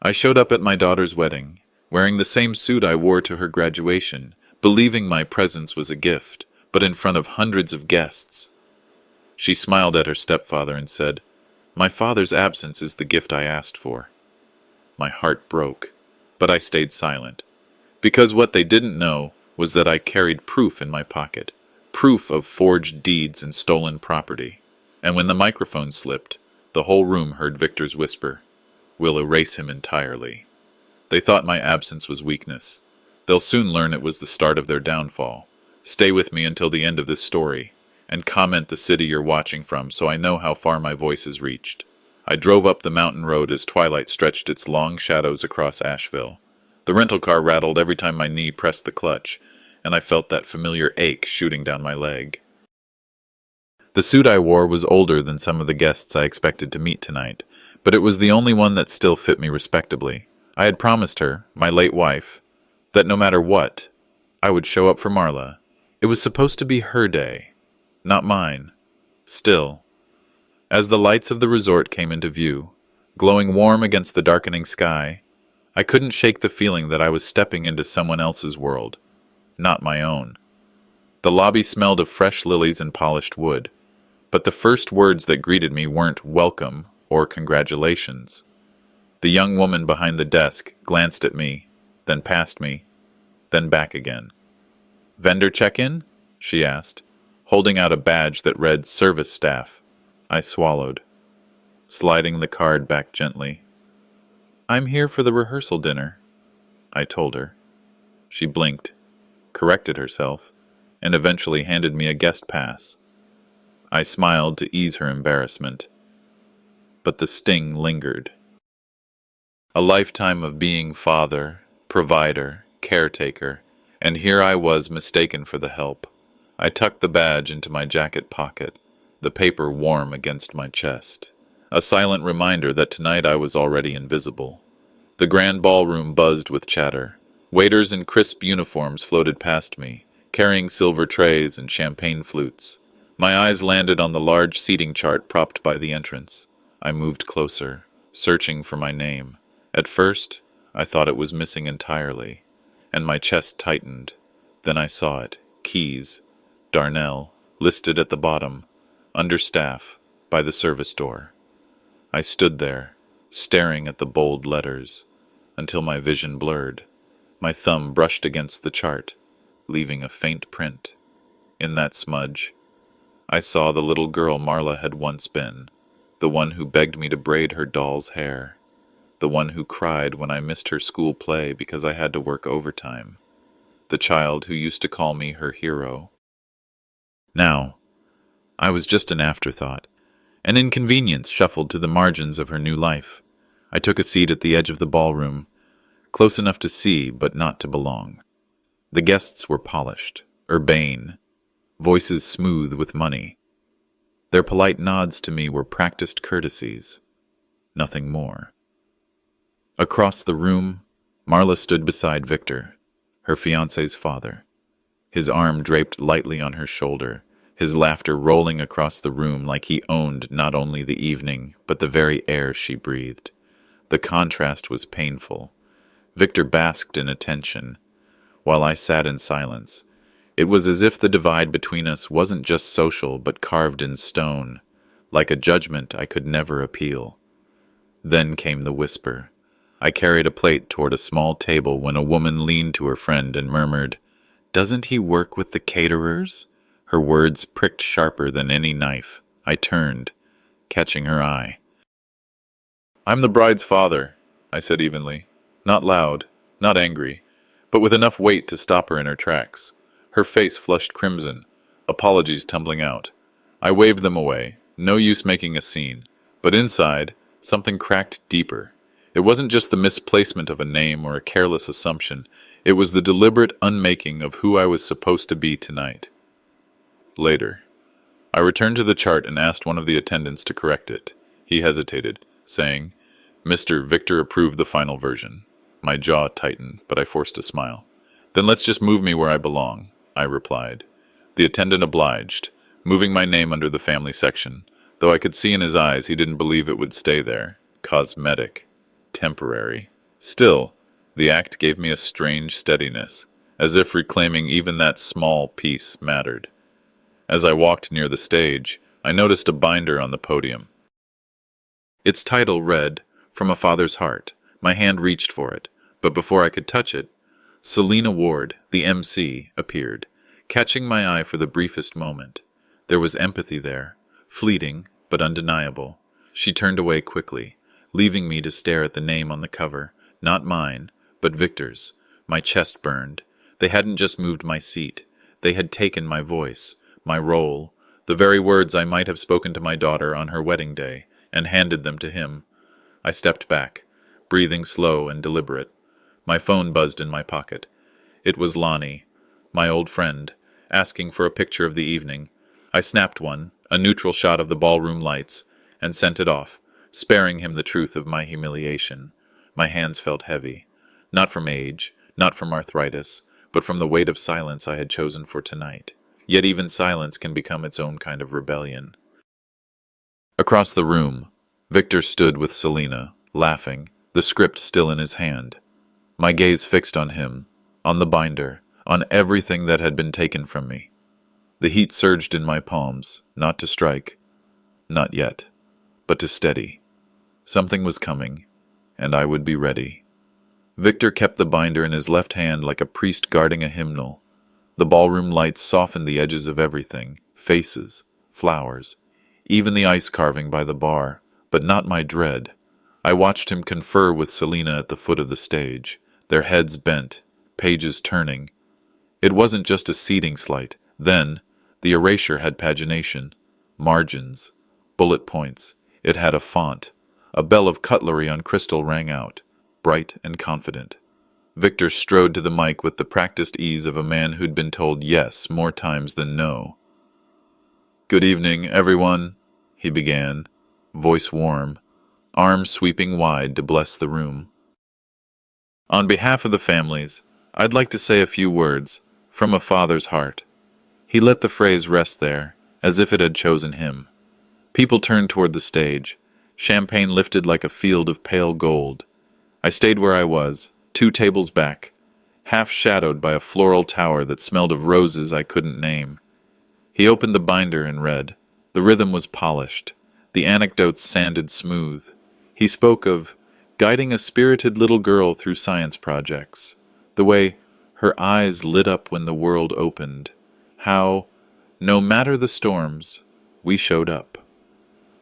I showed up at my daughter's wedding, wearing the same suit I wore to her graduation, believing my presence was a gift, but in front of hundreds of guests. She smiled at her stepfather and said, "My father's absence is the gift I asked for." My heart broke, but I stayed silent, because what they didn't know was that I carried proof in my pocket, proof of forged deeds and stolen property. And when the microphone slipped, the whole room heard Victor's whisper, "We'll erase him entirely." They thought my absence was weakness. They'll soon learn it was the start of their downfall. Stay with me until the end of this story, and comment the city you're watching from so I know how far my voice has reached. I drove up the mountain road as twilight stretched its long shadows across Asheville. The rental car rattled every time my knee pressed the clutch, and I felt that familiar ache shooting down my leg. The suit I wore was older than some of the guests I expected to meet tonight, but it was the only one that still fit me respectably. I had promised her, my late wife, that no matter what, I would show up for Marla. It was supposed to be her day, not mine. Still, as the lights of the resort came into view, glowing warm against the darkening sky, I couldn't shake the feeling that I was stepping into someone else's world, not my own. The lobby smelled of fresh lilies and polished wood, but the first words that greeted me weren't welcome or congratulations. The young woman behind the desk glanced at me, then past me, then back again. "Vendor check-in?" she asked, holding out a badge that read "Service Staff." I swallowed, sliding the card back gently. "I'm here for the rehearsal dinner," I told her. She blinked, corrected herself, and eventually handed me a guest pass. I smiled to ease her embarrassment, but the sting lingered. A lifetime of being father, provider, caretaker, and here I was mistaken for the help. I tucked the badge into my jacket pocket, the paper warm against my chest. A silent reminder that tonight I was already invisible. The grand ballroom buzzed with chatter. Waiters in crisp uniforms floated past me, carrying silver trays and champagne flutes. My eyes landed on the large seating chart propped by the entrance. I moved closer, searching for my name. At first, I thought it was missing entirely, and my chest tightened. Then I saw it. Keys, Darnell, listed at the bottom, under staff, by the service door. I stood there, staring at the bold letters, until my vision blurred. My thumb brushed against the chart, leaving a faint print. In that smudge, I saw the little girl Marla had once been, the one who begged me to braid her doll's hair, the one who cried when I missed her school play because I had to work overtime, the child who used to call me her hero. Now, I was just an afterthought, an inconvenience shuffled to the margins of her new life. I took a seat at the edge of the ballroom, close enough to see but not to belong. The guests were polished, urbane, voices smooth with money. Their polite nods to me were practiced courtesies, nothing more. Across the room, Marla stood beside Victor, her fiancé's father, his arm draped lightly on her shoulder, his laughter rolling across the room like he owned not only the evening, but the very air she breathed. The contrast was painful. Victor basked in attention, while I sat in silence. It was as if the divide between us wasn't just social, but carved in stone, like a judgment I could never appeal. Then came the whisper. I carried a plate toward a small table when a woman leaned to her friend and murmured, "Doesn't he work with the caterers?" Her words pricked sharper than any knife. I turned, catching her eye. "I'm the bride's father," I said evenly. Not loud, not angry, but with enough weight to stop her in her tracks. Her face flushed crimson, apologies tumbling out. I waved them away, no use making a scene. But inside, something cracked deeper. It wasn't just the misplacement of a name or a careless assumption. It was the deliberate unmaking of who I was supposed to be tonight. Later, I returned to the chart and asked one of the attendants to correct it. He hesitated, saying, "Mr. Victor approved the final version." My jaw tightened, but I forced a smile. "Then let's just move me where I belong," I replied. The attendant obliged, moving my name under the family section, though I could see in his eyes he didn't believe it would stay there. Cosmetic. Temporary. Still, the act gave me a strange steadiness, as if reclaiming even that small piece mattered. As I walked near the stage, I noticed a binder on the podium. Its title read, "From a Father's Heart." My hand reached for it, but before I could touch it, Selina Ward, the MC, appeared, catching my eye for the briefest moment. There was empathy there, fleeting but undeniable. She turned away quickly, leaving me to stare at the name on the cover, not mine, but Victor's. My chest burned. They hadn't just moved my seat. They had taken my voice, my role, the very words I might have spoken to my daughter on her wedding day, and handed them to him. I stepped back, breathing slow and deliberate. My phone buzzed in my pocket. It was Lonnie, my old friend, asking for a picture of the evening. I snapped one, a neutral shot of the ballroom lights, and sent it off, sparing him the truth of my humiliation. My hands felt heavy, not from age, not from arthritis, but from the weight of silence I had chosen for tonight. Yet even silence can become its own kind of rebellion. Across the room, Victor stood with Selina, laughing, the script still in his hand. My gaze fixed on him, on the binder, on everything that had been taken from me. The heat surged in my palms, not to strike, not yet, but to steady. Something was coming, and I would be ready. Victor kept the binder in his left hand like a priest guarding a hymnal. The ballroom lights softened the edges of everything, faces, flowers, even the ice carving by the bar, but not my dread. I watched him confer with Selina at the foot of the stage, their heads bent, pages turning. It wasn't just a seating sleight. Then, the erasure had pagination, margins, bullet points. It had a font. A bell of cutlery on crystal rang out, bright and confident. Victor strode to the mic with the practiced ease of a man who'd been told yes more times than no. "Good evening, everyone," he began, voice warm, arms sweeping wide to bless the room. "On behalf of the families, I'd like to say a few words, from a father's heart." He let the phrase rest there, as if it had chosen him. People turned toward the stage, champagne lifted like a field of pale gold. I stayed where I was, 2 tables back, half shadowed by a floral tower that smelled of roses I couldn't name. He opened the binder and read. The rhythm was polished, the anecdotes sanded smooth. He spoke of guiding a spirited little girl through science projects, the way her eyes lit up when the world opened, how, no matter the storms, we showed up.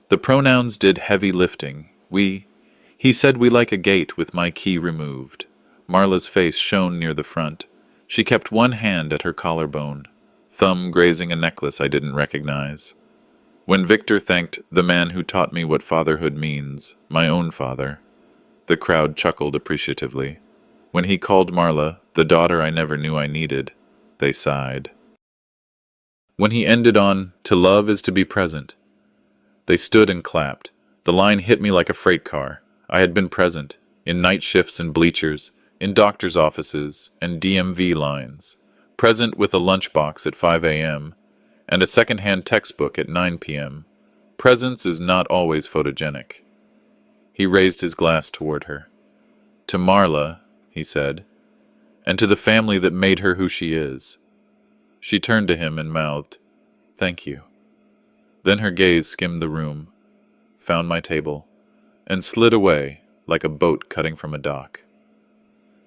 The pronouns did heavy lifting. He said we like a gate with my key removed. Marla's face shone near the front. She kept one hand at her collarbone, thumb grazing a necklace I didn't recognize. When Victor thanked the man who taught me what fatherhood means, my own father, the crowd chuckled appreciatively. When he called Marla the daughter I never knew I needed, they sighed. When he ended on, "To love is to be present," they stood and clapped. The line hit me like a freight car. I had been present, in night shifts and bleachers, in doctors' offices and DMV lines, present with a lunchbox at 5 a.m. and a second-hand textbook at 9 p.m. Presence is not always photogenic. He raised his glass toward her. "To Marla," he said, "and to the family that made her who she is." She turned to him and mouthed, "Thank you." Then her gaze skimmed the room, found my table, and slid away like a boat cutting from a dock.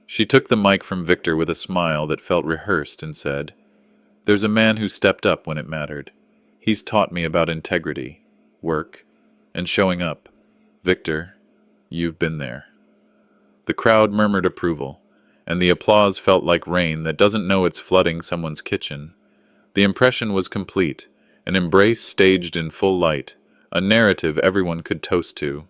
She took the mic from Victor with a smile that felt rehearsed and said, "There's a man who stepped up when it mattered. He's taught me about integrity, work, and showing up. Victor, you've been there." The crowd murmured approval, and the applause felt like rain that doesn't know it's flooding someone's kitchen. The impression was complete, an embrace staged in full light, a narrative everyone could toast to.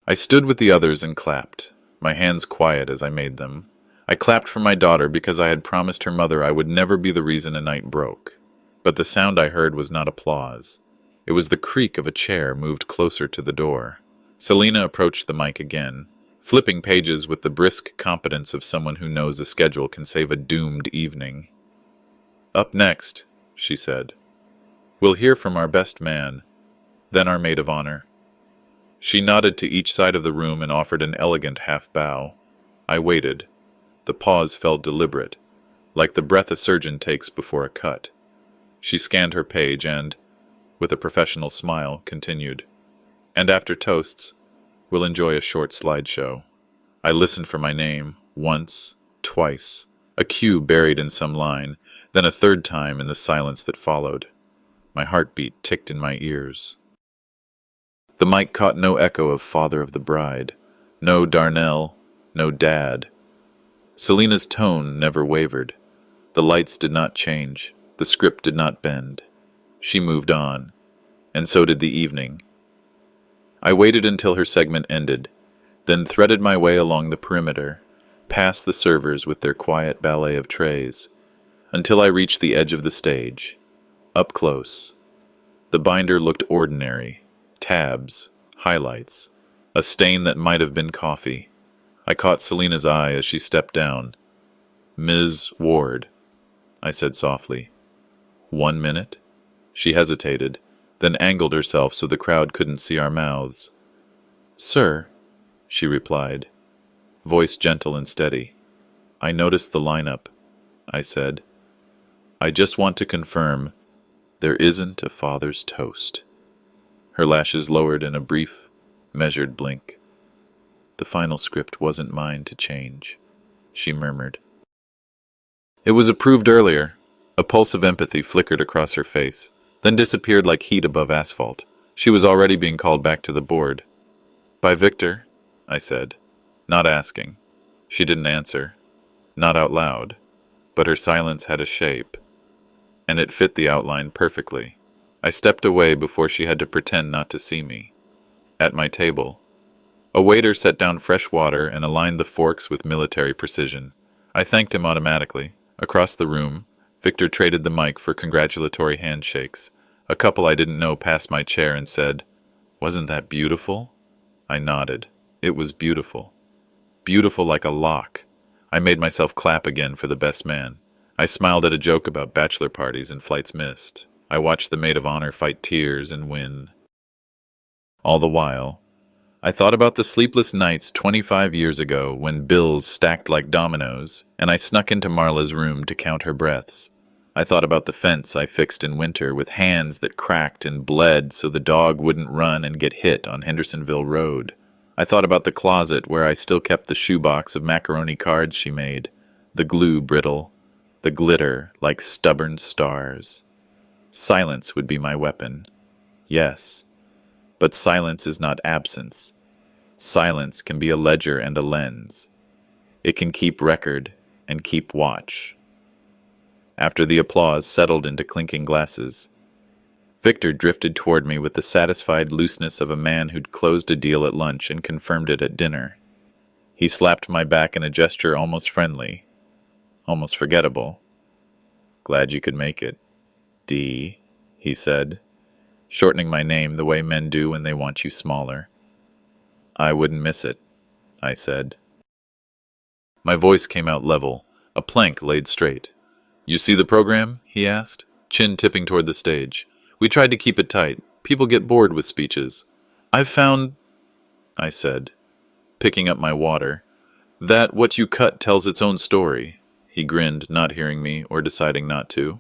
I stood with the others and clapped, my hands quiet as I made them. I clapped for my daughter because I had promised her mother I would never be the reason a night broke. But the sound I heard was not applause. It was the creak of a chair moved closer to the door. Selina approached the mic again, flipping pages with the brisk competence of someone who knows a schedule can save a doomed evening. "Up next," she said, "we'll hear from our best man, then our maid of honor." She nodded to each side of the room and offered an elegant half-bow. I waited. The pause felt deliberate, like the breath a surgeon takes before a cut. She scanned her page and, with a professional smile, continued. And after toasts, we'll enjoy a short slideshow. I listened for my name, once, twice, a cue buried in some line, then a third time in the silence that followed. My heartbeat ticked in my ears. The mic caught no echo of father of the bride, no Darnell, no dad. Selena's tone never wavered. The lights did not change, the script did not bend. She moved on, and so did the evening. I waited until her segment ended, then threaded my way along the perimeter, past the servers with their quiet ballet of trays, until I reached the edge of the stage. Up close. The binder looked ordinary. Tabs, highlights, a stain that might have been coffee. I caught Selena's eye as she stepped down. "Ms. Ward," I said softly. "1 minute?" She hesitated, then angled herself so the crowd couldn't see our mouths. "Sir," she replied, voice gentle and steady. "I noticed the lineup," I said. "I just want to confirm there isn't a father's toast." Her lashes lowered in a brief, measured blink. "The final script wasn't mine to change," she murmured. It was approved earlier. A pulse of empathy flickered across her face, then disappeared like heat above asphalt. She was already being called back to the board. "By Victor," I said, not asking. She didn't answer, not out loud, but her silence had a shape, and it fit the outline perfectly. I stepped away before she had to pretend not to see me. At my table, a waiter set down fresh water and aligned the forks with military precision. I thanked him automatically. Across the room, Victor traded the mic for congratulatory handshakes. A couple I didn't know passed my chair and said, "Wasn't that beautiful?" I nodded. It was beautiful. Beautiful like a lock. I made myself clap again for the best man. I smiled at a joke about bachelor parties and flights missed. I watched the maid of honor fight tears and win. All the while, I thought about the sleepless nights 25 years ago when bills stacked like dominoes, and I snuck into Marla's room to count her breaths. I thought about the fence I fixed in winter with hands that cracked and bled so the dog wouldn't run and get hit on Hendersonville Road. I thought about the closet where I still kept the shoebox of macaroni cards she made, the glue brittle, the glitter like stubborn stars. Silence would be my weapon. Yes, but silence is not absence. Silence can be a ledger and a lens. It can keep record and keep watch. After the applause settled into clinking glasses, Victor drifted toward me with the satisfied looseness of a man who'd closed a deal at lunch and confirmed it at dinner. He slapped my back in a gesture almost friendly, almost forgettable. "Glad you could make it, D," he said, shortening my name the way men do when they want you smaller. "I wouldn't miss it," I said. My voice came out level, a plank laid straight. "You see the program?" he asked, chin tipping toward the stage. "We tried to keep it tight. People get bored with speeches. I've found," I said, picking up my water, "that what you cut tells its own story." He grinned, not hearing me or deciding not to.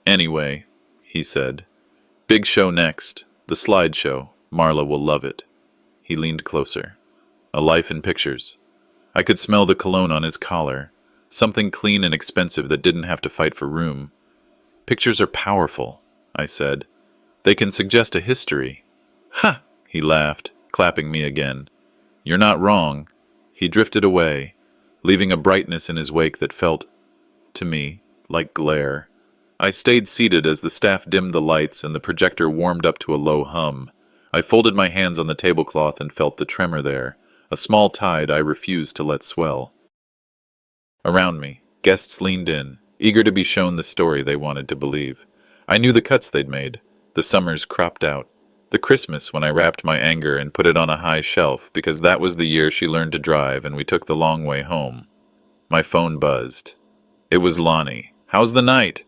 "Anyway," he said, "big show next, the slideshow. Marla will love it." He leaned closer. "A life in pictures." I could smell the cologne on his collar, something clean and expensive that didn't have to fight for room. "Pictures are powerful," I said. "They can suggest a history." "Ha!" he laughed, clapping me again. "You're not wrong." He drifted away, leaving a brightness in his wake that felt, to me, like glare. I stayed seated as the staff dimmed the lights and the projector warmed up to a low hum. I folded my hands on the tablecloth and felt the tremor there, a small tide I refused to let swell. Around me, guests leaned in, eager to be shown the story they wanted to believe. I knew the cuts they'd made, the summers cropped out, the Christmas when I wrapped my anger and put it on a high shelf because that was the year she learned to drive and we took the long way home. My phone buzzed. It was Lonnie. "How's the night?"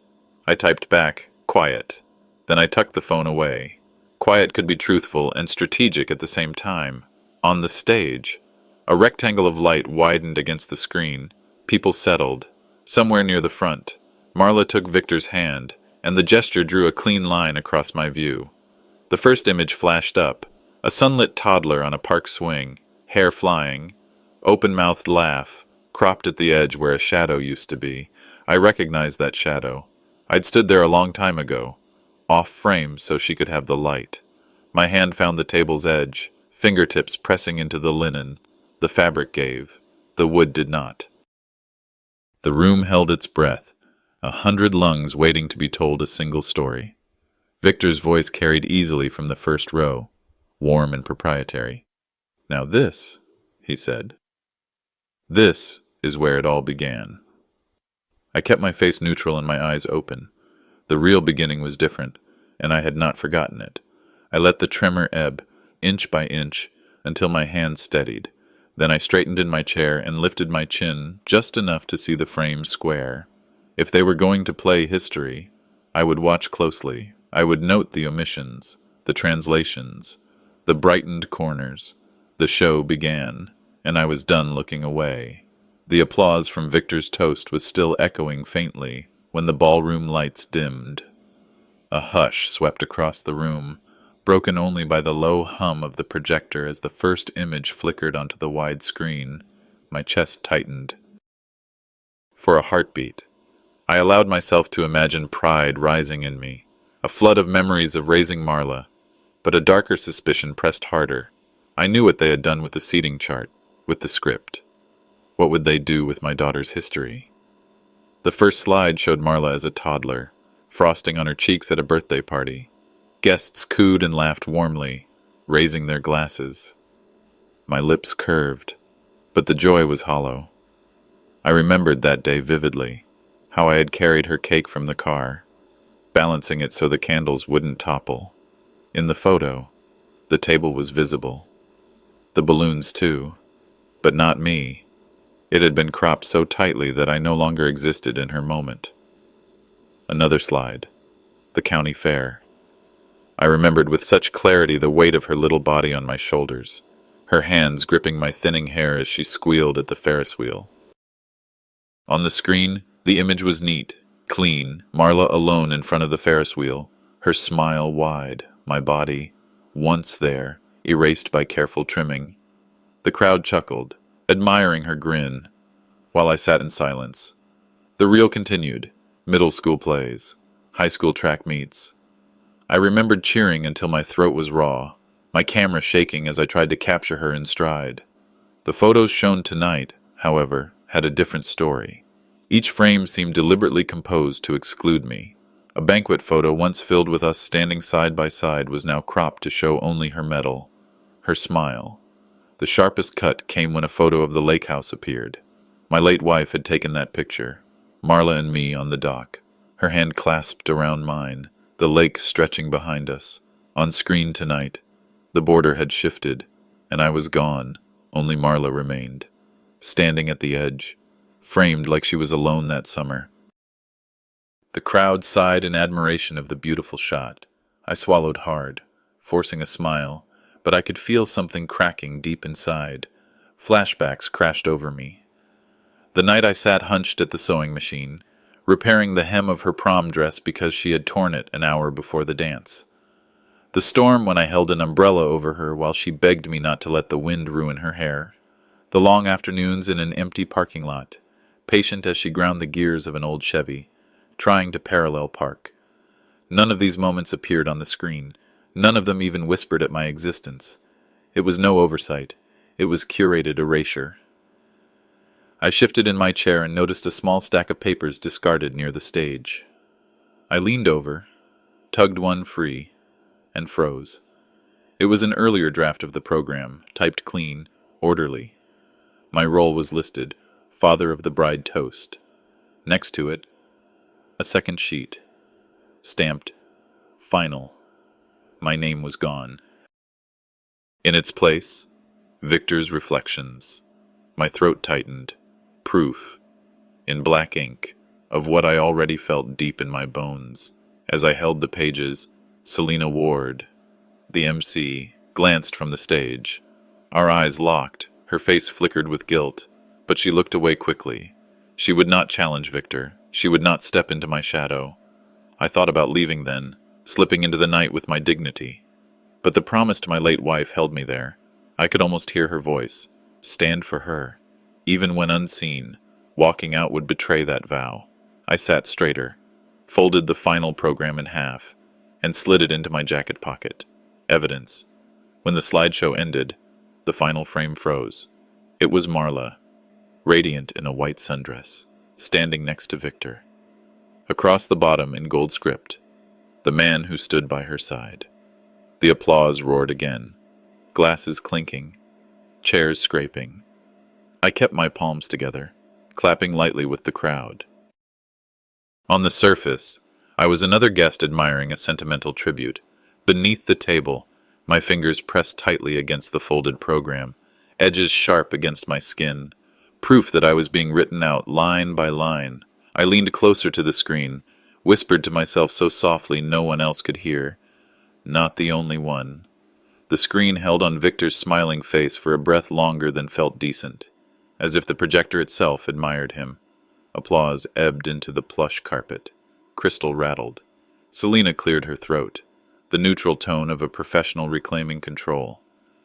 I typed back, "Quiet." Then I tucked the phone away. Quiet could be truthful and strategic at the same time. On the stage, a rectangle of light widened against the screen. People settled. Somewhere near the front, Marla took Victor's hand, and the gesture drew a clean line across my view. The first image flashed up, a sunlit toddler on a park swing, hair flying, open-mouthed laugh, cropped at the edge where a shadow used to be. I recognized that shadow. I'd stood there a long time ago, off frame so she could have the light. My hand found the table's edge, fingertips pressing into the linen. The fabric gave, the wood did not. The room held its breath, 100 lungs waiting to be told a single story. Victor's voice carried easily from the first row, warm and proprietary. "Now this," he said, "this is where it all began." I kept my face neutral and my eyes open. The real beginning was different, and I had not forgotten it. I let the tremor ebb, inch by inch, until my hand steadied. Then I straightened in my chair and lifted my chin just enough to see the frame square. If they were going to play history, I would watch closely. I would note the omissions, the translations, the brightened corners. The show began, and I was done looking away. The applause from Victor's toast was still echoing faintly when the ballroom lights dimmed. A hush swept across the room, broken only by the low hum of the projector as the first image flickered onto the wide screen. My chest tightened. For a heartbeat, I allowed myself to imagine pride rising in me, a flood of memories of raising Marla, but a darker suspicion pressed harder. I knew what they had done with the seating chart, with the script. What would they do with my daughter's history? The first slide showed Marla as a toddler, frosting on her cheeks at a birthday party. Guests cooed and laughed warmly, raising their glasses. My lips curved, but the joy was hollow. I remembered that day vividly, how I had carried her cake from the car, balancing it so the candles wouldn't topple. In the photo, the table was visible. The balloons too, but not me. It had been cropped so tightly that I no longer existed in her moment. Another slide. The county fair. I remembered with such clarity the weight of her little body on my shoulders, her hands gripping my thinning hair as she squealed at the Ferris wheel. On the screen, the image was neat, clean, Marla alone in front of the Ferris wheel, her smile wide, my body, once there, erased by careful trimming. The crowd chuckled, admiring her grin, while I sat in silence. The reel continued, middle school plays, high school track meets. I remembered cheering until my throat was raw, my camera shaking as I tried to capture her in stride. The photos shown tonight, however, had a different story. Each frame seemed deliberately composed to exclude me. A banquet photo once filled with us standing side by side was now cropped to show only her medal, her smile. The sharpest cut came when a photo of the lake house appeared. My late wife had taken that picture, Marla and me on the dock, her hand clasped around mine, the lake stretching behind us. On screen tonight, the border had shifted, and I was gone. Only Marla remained, standing at the edge, framed like she was alone that summer. The crowd sighed in admiration of the beautiful shot. I swallowed hard, forcing a smile, but I could feel something cracking deep inside. Flashbacks crashed over me. The night I sat hunched at the sewing machine, repairing the hem of her prom dress because she had torn it an hour before the dance. The storm when I held an umbrella over her while she begged me not to let the wind ruin her hair. The long afternoons in an empty parking lot, patient as she ground the gears of an old Chevy, trying to parallel park. None of these moments appeared on the screen. None of them even whispered at my existence. It was no oversight. It was curated erasure. I shifted in my chair and noticed a small stack of papers discarded near the stage. I leaned over, tugged one free, and froze. It was an earlier draft of the program, typed clean, orderly. My role was listed, father of the bride toast. Next to it, a second sheet, stamped, final. My name was gone. In its place, Victor's reflections. My throat tightened. Proof, in black ink, of what I already felt deep in my bones. As I held the pages, Selena Ward, The MC glanced from the stage. Our eyes locked. Her face flickered with guilt, but she looked away quickly. She would not challenge Victor. She would not step into my shadow. I thought about leaving then, slipping into the night with my dignity. But the promise to my late wife held me there. I could almost hear her voice. Stand for her. Even when unseen, walking out would betray that vow. I sat straighter, folded the final program in half, and slid it into my jacket pocket. Evidence. When the slideshow ended, the final frame froze. It was Marla, radiant in a white sundress, standing next to Victor. Across the bottom in gold script, the man who stood by her side. The applause roared again, glasses clinking, chairs scraping. I kept my palms together, clapping lightly with the crowd. On the surface, I was another guest admiring a sentimental tribute. Beneath the table, my fingers pressed tightly against the folded program, edges sharp against my skin, proof that I was being written out line by line. I leaned closer to the screen, whispered to myself so softly no one else could hear. Not the only one. The screen held on Victor's smiling face for a breath longer than felt decent, as if the projector itself admired him. Applause ebbed into the plush carpet. Crystal rattled. Selena cleared her throat, the neutral tone of a professional reclaiming control.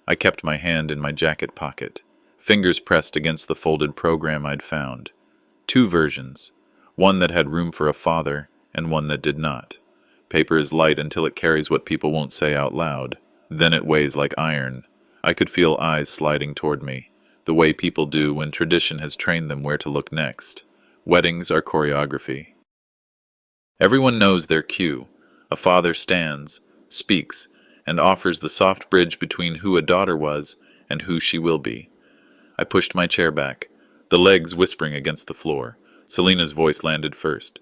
I kept my hand in my jacket pocket, fingers pressed against the folded program I'd found. 2 versions, one that had room for a father and one that did not. Paper is light until it carries what people won't say out loud. Then it weighs like iron. I could feel eyes sliding toward me, the way people do when tradition has trained them where to look next. Weddings are choreography. Everyone knows their cue. A father stands, speaks, and offers the soft bridge between who a daughter was and who she will be. I pushed my chair back, the legs whispering against the floor. Selena's voice landed first.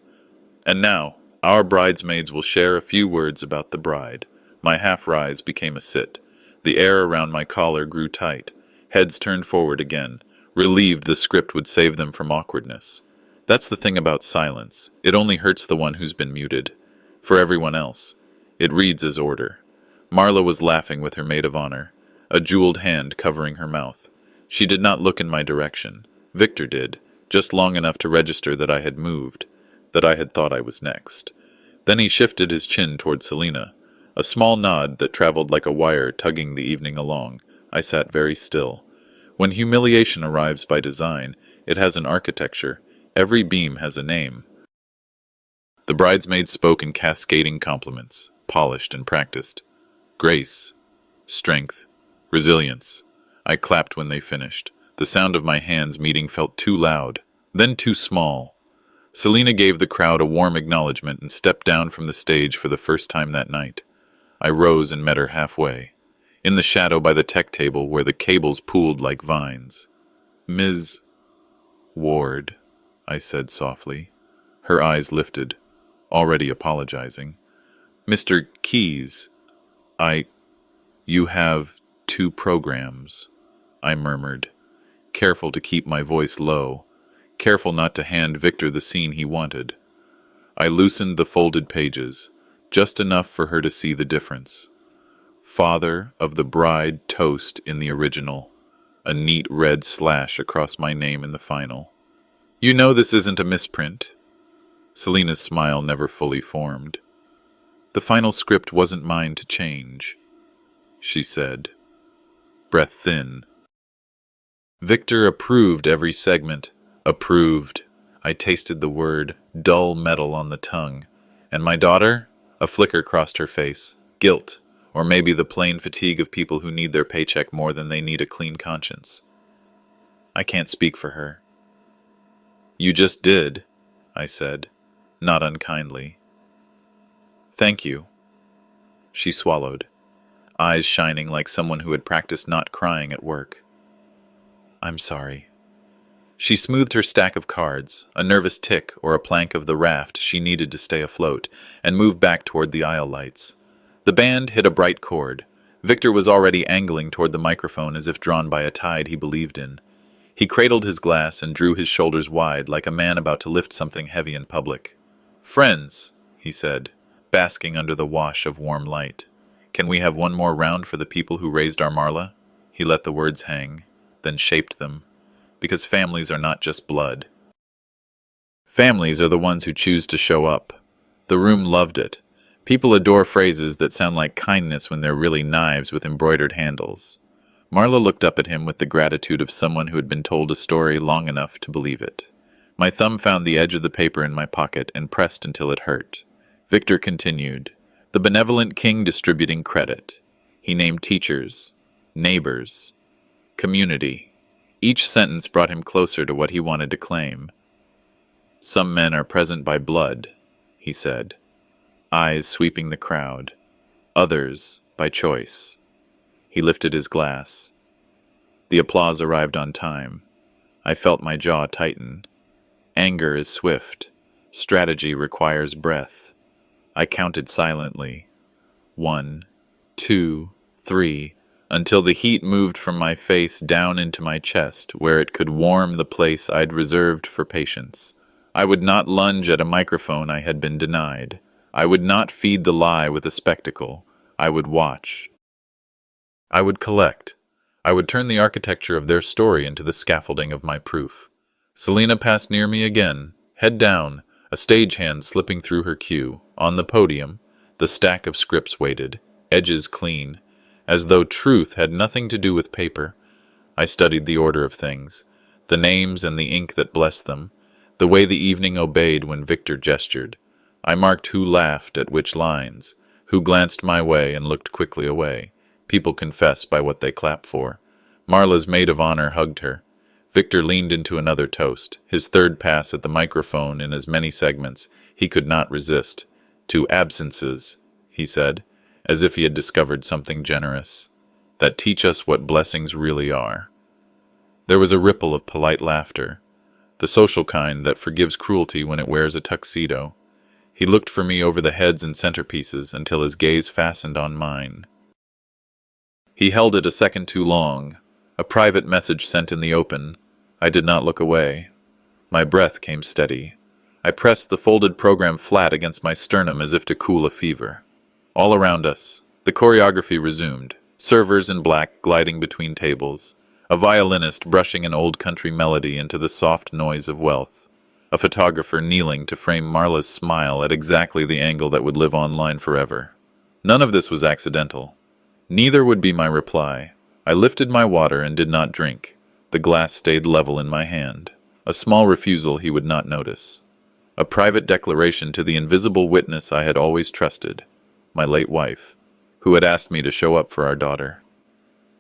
And now, our bridesmaids will share a few words about the bride. My half-rise became a sit. The air around my collar grew tight. Heads turned forward again, relieved the script would save them from awkwardness. That's the thing about silence. It only hurts the one who's been muted. For everyone else, it reads as order. Marla was laughing with her maid of honor, a jeweled hand covering her mouth. She did not look in my direction. Victor did, just long enough to register that I had moved, that I had thought I was next. Then he shifted his chin toward Selena, a small nod that traveled like a wire tugging the evening along. I sat very still. When humiliation arrives by design, it has an architecture. Every beam has a name. The bridesmaids spoke in cascading compliments, polished and practiced. Grace, strength, resilience. I clapped when they finished. The sound of my hands meeting felt too loud, then too small. Selena gave the crowd a warm acknowledgement and stepped down from the stage for the first time that night. I rose and met her halfway, in the shadow by the tech table where the cables pooled like vines. Ms. Ward, I said softly. Her eyes lifted, already apologizing. Mr. Keyes, you have 2 programs, I murmured, careful to keep my voice low, careful not to hand Victor the scene he wanted. I loosened the folded pages, just enough for her to see the difference. Father of the bride toast in the original, a neat red slash across my name in the final. You know this isn't a misprint. Selena's smile never fully formed. The final script wasn't mine to change, she said, breath thin. Victor approved every segment. Approved. I tasted the word, dull metal on the tongue. And my daughter? A flicker crossed her face. Guilt, or maybe the plain fatigue of people who need their paycheck more than they need a clean conscience. I can't speak for her. You just did, I said, not unkindly. Thank you. She swallowed, eyes shining like someone who had practiced not crying at work. I'm sorry. She smoothed her stack of cards, a nervous tick or a plank of the raft she needed to stay afloat, and moved back toward the aisle lights. The band hit a bright chord. Victor was already angling toward the microphone as if drawn by a tide he believed in. He cradled his glass and drew his shoulders wide like a man about to lift something heavy in public. Friends, he said, basking under the wash of warm light. Can we have one more round for the people who raised our Marla? He let the words hang, then shaped them. Because families are not just blood. Families are the ones who choose to show up. The room loved it. People adore phrases that sound like kindness when they're really knives with embroidered handles. Marla looked up at him with the gratitude of someone who had been told a story long enough to believe it. My thumb found the edge of the paper in my pocket and pressed until it hurt. Victor continued, the benevolent king distributing credit. He named teachers, neighbors, community. Each sentence brought him closer to what he wanted to claim. Some men are present by blood, he said, eyes sweeping the crowd. Others by choice. He lifted his glass. The applause arrived on time. I felt my jaw tighten. Anger is swift. Strategy requires breath. I counted silently. 1, 2, 3, until the heat moved from my face down into my chest, where it could warm the place I'd reserved for patience. I would not lunge at a microphone I had been denied. I would not feed the lie with a spectacle. I would watch. I would collect. I would turn the architecture of their story into the scaffolding of my proof. Selena passed near me again, head down, a stagehand slipping through her queue. On the podium, the stack of scripts waited, edges clean, as though truth had nothing to do with paper. I studied the order of things, the names and the ink that blessed them, the way the evening obeyed when Victor gestured. I marked who laughed at which lines, who glanced my way and looked quickly away. People confess by what they clap for. Marla's maid of honor hugged her. Victor leaned into another toast, his third pass at the microphone in as many segments. He could not resist. To absences, he said, as if he had discovered something generous, that teach us what blessings really are. There was a ripple of polite laughter, the social kind that forgives cruelty when it wears a tuxedo. He looked for me over the heads and centerpieces until his gaze fastened on mine. He held it a second too long, a private message sent in the open. I did not look away. My breath came steady. I pressed the folded program flat against my sternum as if to cool a fever. All around us, the choreography resumed, servers in black gliding between tables, a violinist brushing an old country melody into the soft noise of wealth, a photographer kneeling to frame Marla's smile at exactly the angle that would live online forever. None of this was accidental. Neither would be my reply. I lifted my water and did not drink. The glass stayed level in my hand. A small refusal he would not notice. A private declaration to the invisible witness I had always trusted, my late wife, who had asked me to show up for our daughter.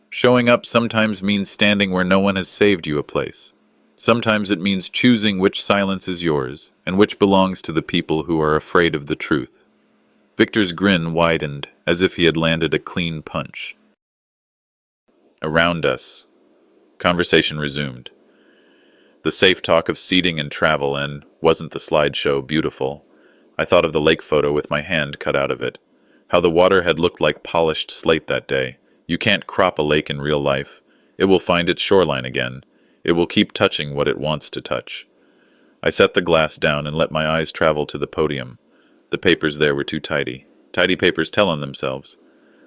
Showing up sometimes means standing where no one has saved you a place. Sometimes it means choosing which silence is yours and which belongs to the people who are afraid of the truth. Victor's grin widened as if he had landed a clean punch. Around us, conversation resumed. The safe talk of seating and travel, and wasn't the slideshow beautiful? I thought of the lake photo with my hand cut out of it. How the water had looked like polished slate that day. You can't crop a lake in real life. It will find its shoreline again. It will keep touching what it wants to touch. I set the glass down and let my eyes travel to the podium. The papers there were too tidy. Tidy papers tell on themselves.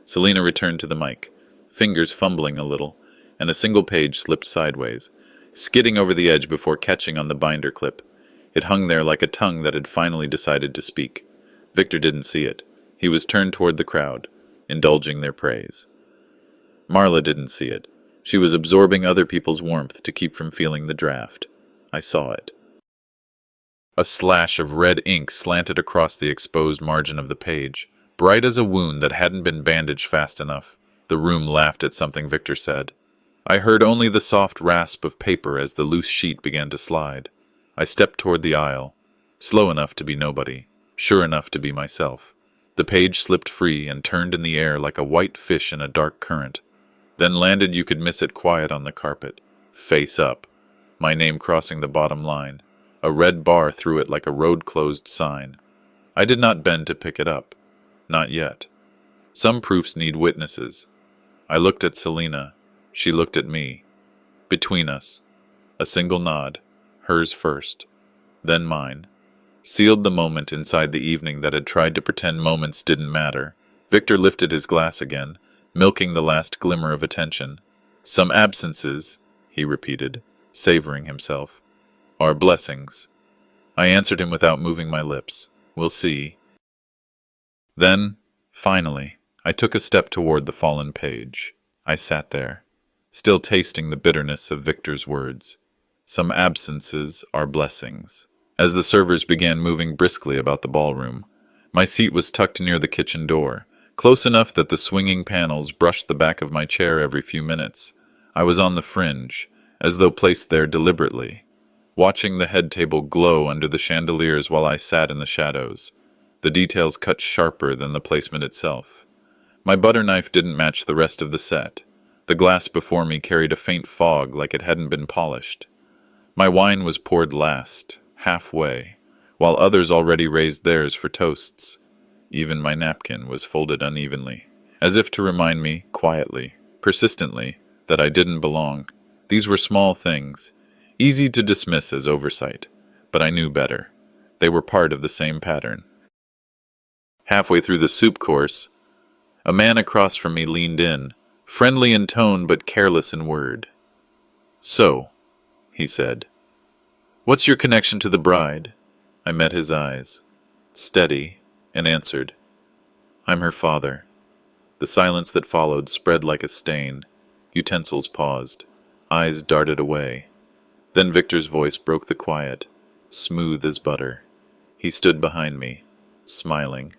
Selena returned to the mic, fingers fumbling a little, and a single page slipped sideways, skidding over the edge before catching on the binder clip. It hung there like a tongue that had finally decided to speak. Victor didn't see it. He was turned toward the crowd, indulging their praise. Marla didn't see it. She was absorbing other people's warmth to keep from feeling the draft. I saw it. A slash of red ink slanted across the exposed margin of the page, bright as a wound that hadn't been bandaged fast enough. The room laughed at something Victor said. I heard only the soft rasp of paper as the loose sheet began to slide. I stepped toward the aisle, slow enough to be nobody, sure enough to be myself. The page slipped free and turned in the air like a white fish in a dark current, then landed you could miss it quiet on the carpet. Face up. My name crossing the bottom line, a red bar through it like a road-closed sign. I did not bend to pick it up. Not yet. Some proofs need witnesses. I looked at Selena. She looked at me. Between us, a single nod, hers first, then mine, sealed the moment inside the evening that had tried to pretend moments didn't matter. Victor lifted his glass again, milking the last glimmer of attention. Some absences, he repeated, savoring himself, are blessings. I answered him without moving my lips. We'll see. Then, finally, I took a step toward the fallen page. I sat there, still tasting the bitterness of Victor's words. Some absences are blessings. As the servers began moving briskly about the ballroom, my seat was tucked near the kitchen door, close enough that the swinging panels brushed the back of my chair every few minutes. I was on the fringe, as though placed there deliberately, watching the head table glow under the chandeliers while I sat in the shadows, the details cut sharper than the placement itself. My butter knife didn't match the rest of the set. The glass before me carried a faint fog like it hadn't been polished. My wine was poured last, halfway, while others already raised theirs for toasts. Even my napkin was folded unevenly, as if to remind me, quietly, persistently, that I didn't belong. These were small things, easy to dismiss as oversight, but I knew better. They were part of the same pattern. Halfway through the soup course, a man across from me leaned in, friendly in tone but careless in word. "So," he said, "what's your connection to the bride?" I met his eyes, steady, and answered, "I'm her father." The silence that followed spread like a stain. Utensils paused. Eyes darted away. Then Victor's voice broke the quiet, smooth as butter. He stood behind me, smiling.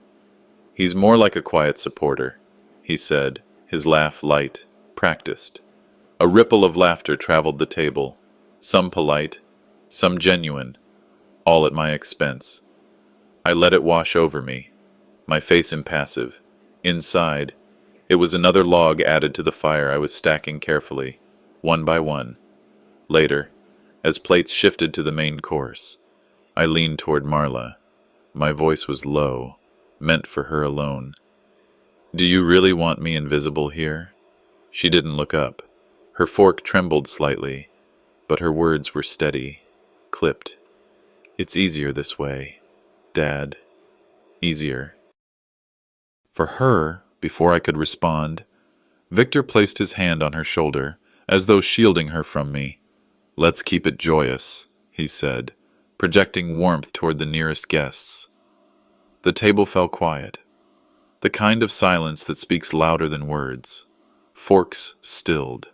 "He's more like a quiet supporter," he said, his laugh light, practiced. A ripple of laughter traveled the table, some polite, some genuine, all at my expense. I let it wash over me, my face impassive. Inside, it was another log added to the fire I was stacking carefully, one by one. Later, as plates shifted to the main course, I leaned toward Marla. My voice was low, meant for her alone. "Do you really want me invisible here?" She didn't look up. Her fork trembled slightly, but her words were steady, clipped. "It's easier this way, Dad. Easier." For her, before I could respond, Victor placed his hand on her shoulder, as though shielding her from me. "Let's keep it joyous," he said, projecting warmth toward the nearest guests. The table fell quiet, the kind of silence that speaks louder than words. Forks stilled.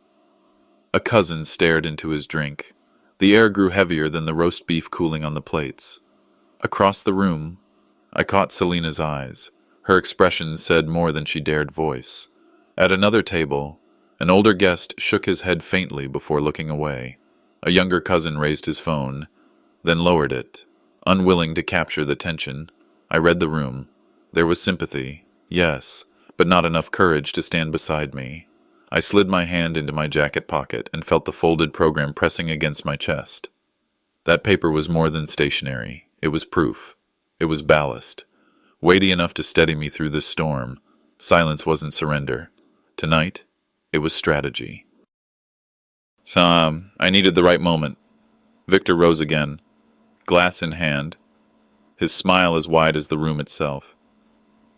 A cousin stared into his drink. The air grew heavier than the roast beef cooling on the plates. Across the room, I caught Selina's eyes. Her expression said more than she dared voice. At another table, an older guest shook his head faintly before looking away. A younger cousin raised his phone, then lowered it, unwilling to capture the tension. I read the room. There was sympathy, yes, but not enough courage to stand beside me. I slid my hand into my jacket pocket and felt the folded program pressing against my chest. That paper was more than stationery. It was proof. It was ballast. Weighty enough to steady me through this storm. Silence wasn't surrender. Tonight, it was strategy. I needed the right moment. Victor rose again, glass in hand, his smile as wide as the room itself.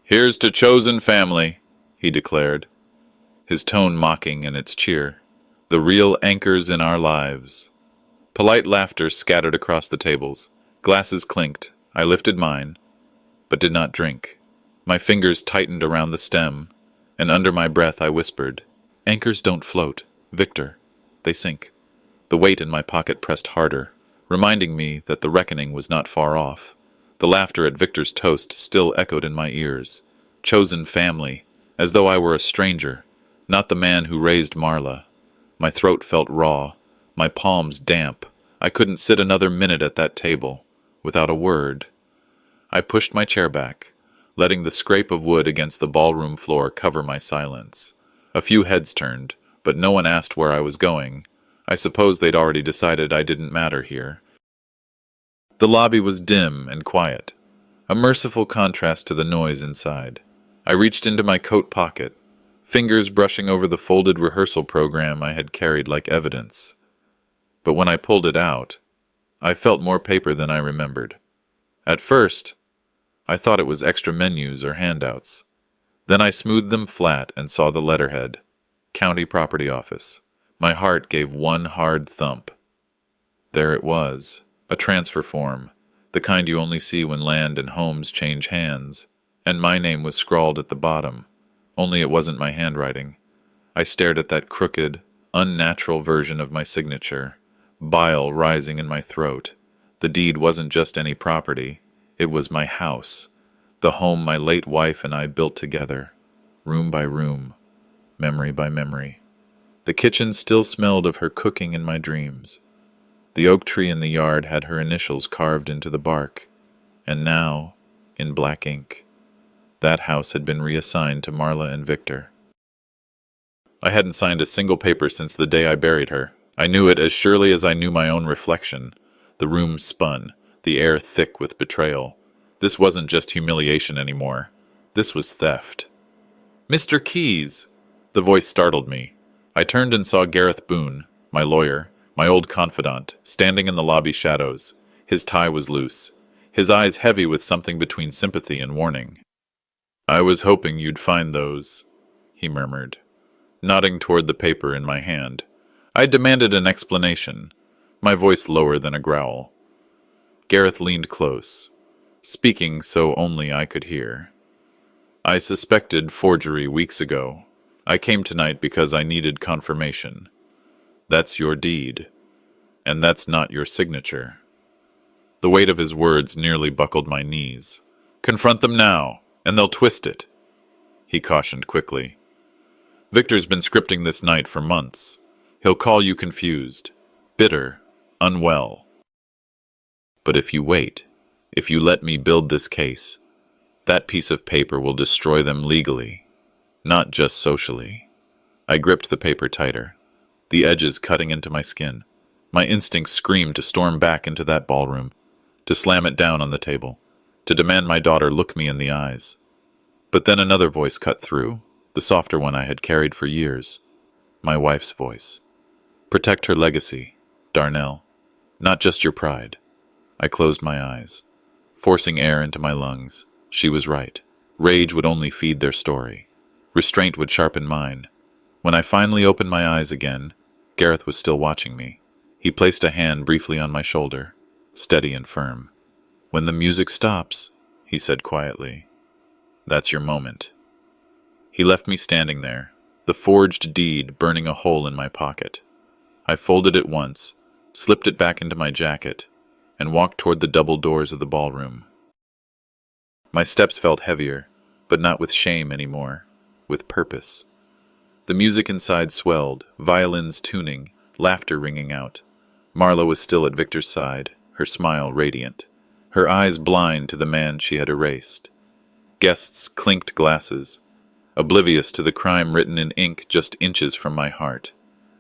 "Here's to chosen family," he declared, his tone mocking in its cheer. "The real anchors in our lives." Polite laughter scattered across the tables. Glasses clinked. I lifted mine, but did not drink. My fingers tightened around the stem, and under my breath I whispered, "Anchors don't float, Victor. They sink." The weight in my pocket pressed harder, reminding me that the reckoning was not far off. The laughter at Victor's toast still echoed in my ears. Chosen family, as though I were a stranger, not the man who raised Marla. My throat felt raw, my palms damp. I couldn't sit another minute at that table, without a word. I pushed my chair back, letting the scrape of wood against the ballroom floor cover my silence. A few heads turned, but no one asked where I was going. I suppose they'd already decided I didn't matter here. The lobby was dim and quiet, a merciful contrast to the noise inside. I reached into my coat pocket, fingers brushing over the folded rehearsal program I had carried like evidence. But when I pulled it out, I felt more paper than I remembered. At first, I thought it was extra menus or handouts. Then I smoothed them flat and saw the letterhead. County Property Office. My heart gave one hard thump. There it was, a transfer form, the kind you only see when land and homes change hands, and my name was scrawled at the bottom, only it wasn't my handwriting. I stared at that crooked, unnatural version of my signature, bile rising in my throat. The deed wasn't just any property, it was my house, the home my late wife and I built together, room by room, memory by memory. The kitchen still smelled of her cooking in my dreams. The oak tree in the yard had her initials carved into the bark, and now, in black ink, that house had been reassigned to Marla and Victor. I hadn't signed a single paper since the day I buried her. I knew it as surely as I knew my own reflection. The room spun, the air thick with betrayal. This wasn't just humiliation anymore. This was theft. "Mr. Keyes!" The voice startled me. I turned and saw Gareth Boone, my lawyer, my old confidant, standing in the lobby shadows. His tie was loose, his eyes heavy with something between sympathy and warning. "I was hoping you'd find those," he murmured, nodding toward the paper in my hand. I demanded an explanation, my voice lower than a growl. Gareth leaned close, speaking so only I could hear. "I suspected forgery weeks ago. I came tonight because I needed confirmation. That's your deed, and that's not your signature." The weight of his words nearly buckled my knees. "Confront them now, and they'll twist it," he cautioned quickly. "Victor's been scripting this night for months. He'll call you confused, bitter, unwell. But if you wait, if you let me build this case, that piece of paper will destroy them legally, not just socially." I gripped the paper tighter, the edges cutting into my skin. My instincts screamed to storm back into that ballroom, to slam it down on the table, to demand my daughter look me in the eyes. But then another voice cut through, the softer one I had carried for years. My wife's voice. "Protect her legacy, Darnell. Not just your pride." I closed my eyes, forcing air into my lungs. She was right. Rage would only feed their story. Restraint would sharpen mine. When I finally opened my eyes again, Gareth was still watching me. He placed a hand briefly on my shoulder, steady and firm. "When the music stops," he said quietly, "that's your moment." He left me standing there, the forged deed burning a hole in my pocket. I folded it once, slipped it back into my jacket, and walked toward the double doors of the ballroom. My steps felt heavier, but not with shame anymore, with purpose. The music inside swelled, violins tuning, laughter ringing out. Marla was still at Victor's side, her smile radiant, her eyes blind to the man she had erased. Guests clinked glasses, oblivious to the crime written in ink just inches from my heart.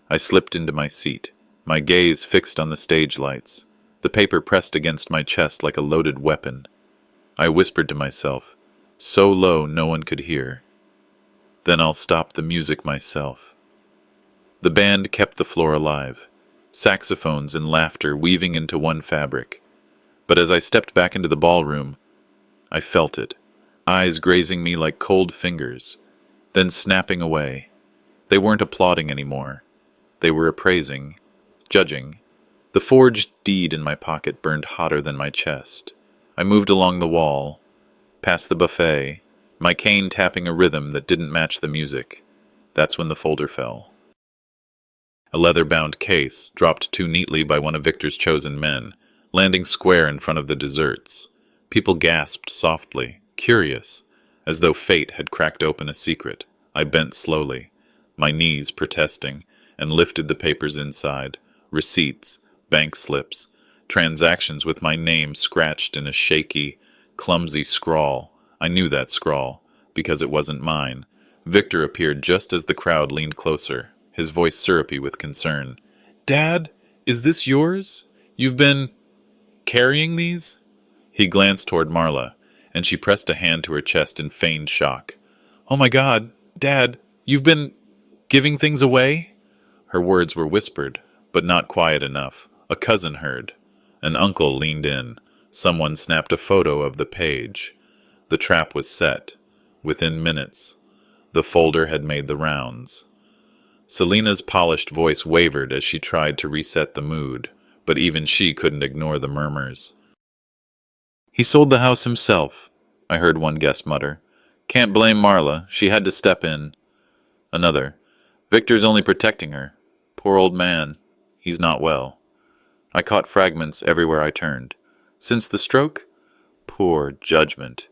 I slipped into my seat, my gaze fixed on the stage lights, the paper pressed against my chest like a loaded weapon. I whispered to myself, so low no one could hear, "Then I'll stop the music myself." The band kept the floor alive, saxophones and laughter weaving into one fabric. But as I stepped back into the ballroom, I felt it, eyes grazing me like cold fingers, then snapping away. They weren't applauding anymore. They were appraising, judging. The forged deed in my pocket burned hotter than my chest. I moved along the wall, past the buffet, my cane tapping a rhythm that didn't match the music. That's when the folder fell. A leather-bound case, dropped too neatly by one of Victor's chosen men, landing square in front of the desserts. People gasped softly, curious, as though fate had cracked open a secret. I bent slowly, my knees protesting, and lifted the papers inside. Receipts, bank slips, transactions with my name scratched in a shaky, clumsy scrawl. I knew that scrawl, because it wasn't mine. Victor appeared just as the crowd leaned closer, his voice syrupy with concern. "Dad, is this yours? You've been carrying these?" He glanced toward Marla, and she pressed a hand to her chest in feigned shock. "Oh my God, Dad, you've been giving things away?" Her words were whispered, but not quiet enough. A cousin heard. An uncle leaned in. Someone snapped a photo of the page. The trap was set. Within minutes, the folder had made the rounds. Selena's polished voice wavered as she tried to reset the mood, but even she couldn't ignore the murmurs. "He sold the house himself," I heard one guest mutter. "Can't blame Marla, she had to step in." Another, "Victor's only protecting her. Poor old man, he's not well." I caught fragments everywhere I turned. "Since the stroke? Poor judgment.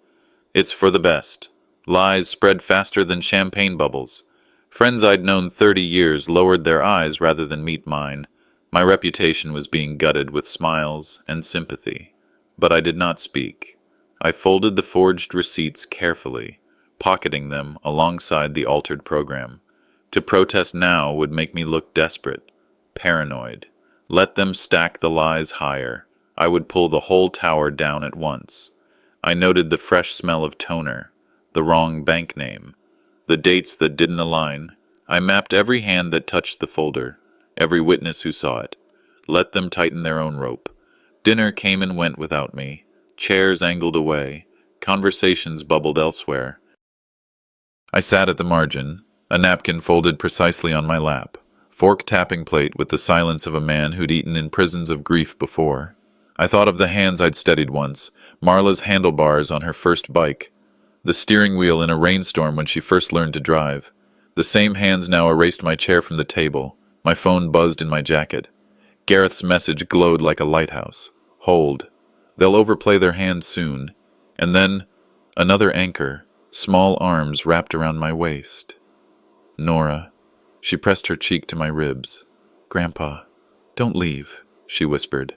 It's for the best. Lies spread faster than champagne bubbles. Friends I'd known 30 years lowered their eyes rather than meet mine. My reputation was being gutted with smiles and sympathy. But I did not speak. I folded the forged receipts carefully, pocketing them alongside the altered program. To protest now would make me look desperate, paranoid. Let them stack the lies higher. I would pull the whole tower down at once. I noted the fresh smell of toner, the wrong bank name, the dates that didn't align. I mapped every hand that touched the folder, every witness who saw it. Let them tighten their own rope. Dinner came and went without me. Chairs angled away. Conversations bubbled elsewhere. I sat at the margin, a napkin folded precisely on my lap, fork tapping plate with the silence of a man who'd eaten in prisons of grief before. I thought of the hands I'd steadied once, Marla's handlebars on her first bike, the steering wheel in a rainstorm when she first learned to drive. The same hands now erased my chair from the table. My phone buzzed in my jacket. Gareth's message glowed like a lighthouse. Hold. They'll overplay their hand soon. And then, another anchor, small arms wrapped around my waist. Nora. She pressed her cheek to my ribs. "Grandpa, don't leave," she whispered.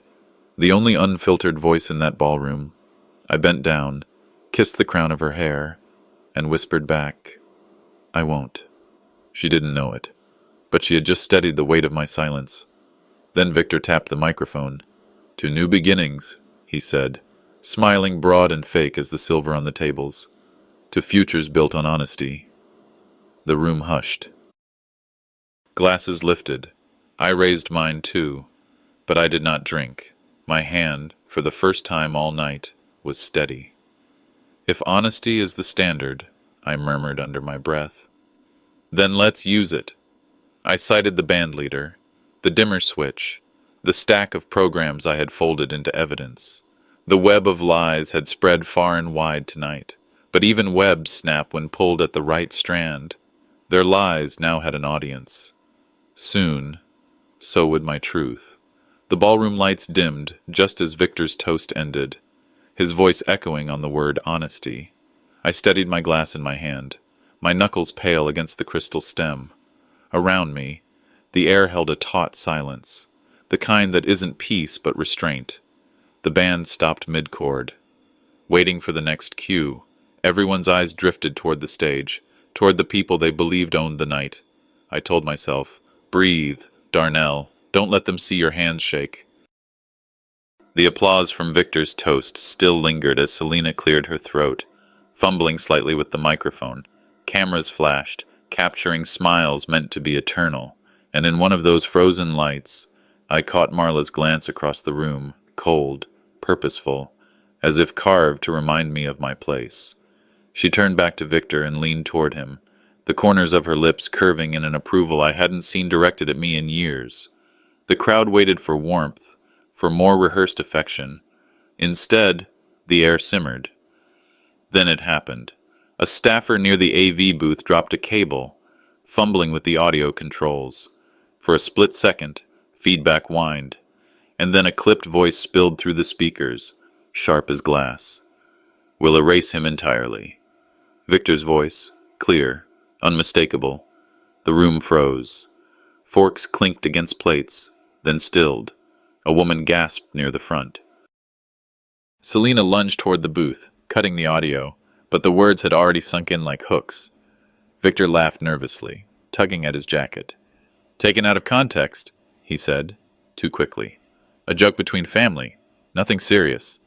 The only unfiltered voice in that ballroom. I bent down, kissed the crown of her hair, and whispered back, "I won't." She didn't know it, but she had just steadied the weight of my silence. Then Victor tapped the microphone. "To new beginnings," he said, smiling broad and fake as the silver on the tables. "To futures built on honesty." The room hushed. Glasses lifted. I raised mine too, but I did not drink. My hand, for the first time all night, was steady. "If honesty is the standard," I murmured under my breath, "then let's use it." I cited the band leader, the dimmer switch, the stack of programs I had folded into evidence. The web of lies had spread far and wide tonight, but even webs snap when pulled at the right strand. Their lies now had an audience. Soon, so would my truth. The ballroom lights dimmed just as Victor's toast ended, his voice echoing on the word honesty. I steadied my glass in my hand, my knuckles pale against the crystal stem. Around me, the air held a taut silence, the kind that isn't peace but restraint. The band stopped mid-chord. Waiting for the next cue, everyone's eyes drifted toward the stage, toward the people they believed owned the night. I told myself, "Breathe, Darnell. Don't let them see your hands shake." The applause from Victor's toast still lingered as Selena cleared her throat, fumbling slightly with the microphone. Cameras flashed, capturing smiles meant to be eternal, and in one of those frozen lights, I caught Marla's glance across the room, cold, purposeful, as if carved to remind me of my place. She turned back to Victor and leaned toward him, the corners of her lips curving in an approval I hadn't seen directed at me in years. The crowd waited for warmth, for more rehearsed affection. Instead, the air simmered. Then it happened. A staffer near the AV booth dropped a cable, fumbling with the audio controls. For a split second, feedback whined, and then a clipped voice spilled through the speakers, sharp as glass. "We'll erase him entirely." Victor's voice, clear, unmistakable. The room froze. Forks clinked against plates, then stilled. A woman gasped near the front. Selena lunged toward the booth, cutting the audio, but the words had already sunk in like hooks. Victor laughed nervously, tugging at his jacket. "Taken out of context," he said, too quickly. "A joke between family, nothing serious."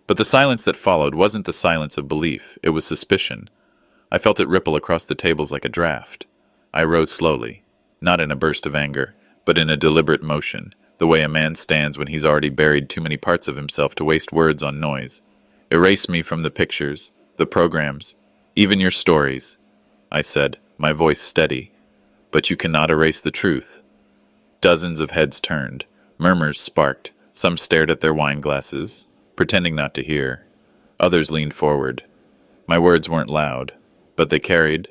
But the silence that followed wasn't the silence of belief, it was suspicion. I felt it ripple across the tables like a draft. I rose slowly, not in a burst of anger, but in a deliberate motion, the way a man stands when he's already buried too many parts of himself to waste words on noise. Erase me from the pictures, the programs, Even your stories, I said, my voice steady. But you cannot erase the truth. Dozens of heads turned. Murmurs sparked. Some stared at their wine glasses, pretending not to hear. Others leaned forward. My words weren't loud, but they carried.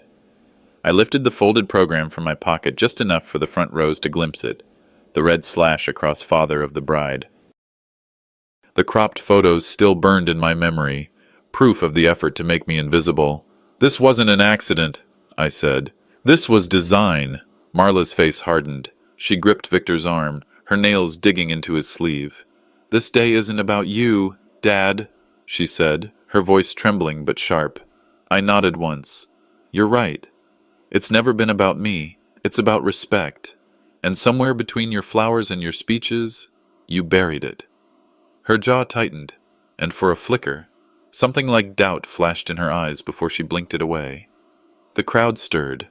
I lifted the folded program from my pocket just enough for the front rows to glimpse it, the red slash across father of the bride. The cropped photos still burned in my memory, proof of the effort to make me invisible. This wasn't an accident, I said. This was design. Marla's face hardened. She gripped Victor's arm, her nails digging into his sleeve. This day isn't about you, Dad, she said, her voice trembling but sharp. I nodded once. You're right. It's never been about me. It's about respect. And somewhere between your flowers and your speeches, you buried it. Her jaw tightened, and for a flicker, something like doubt flashed in her eyes before she blinked it away. The crowd stirred.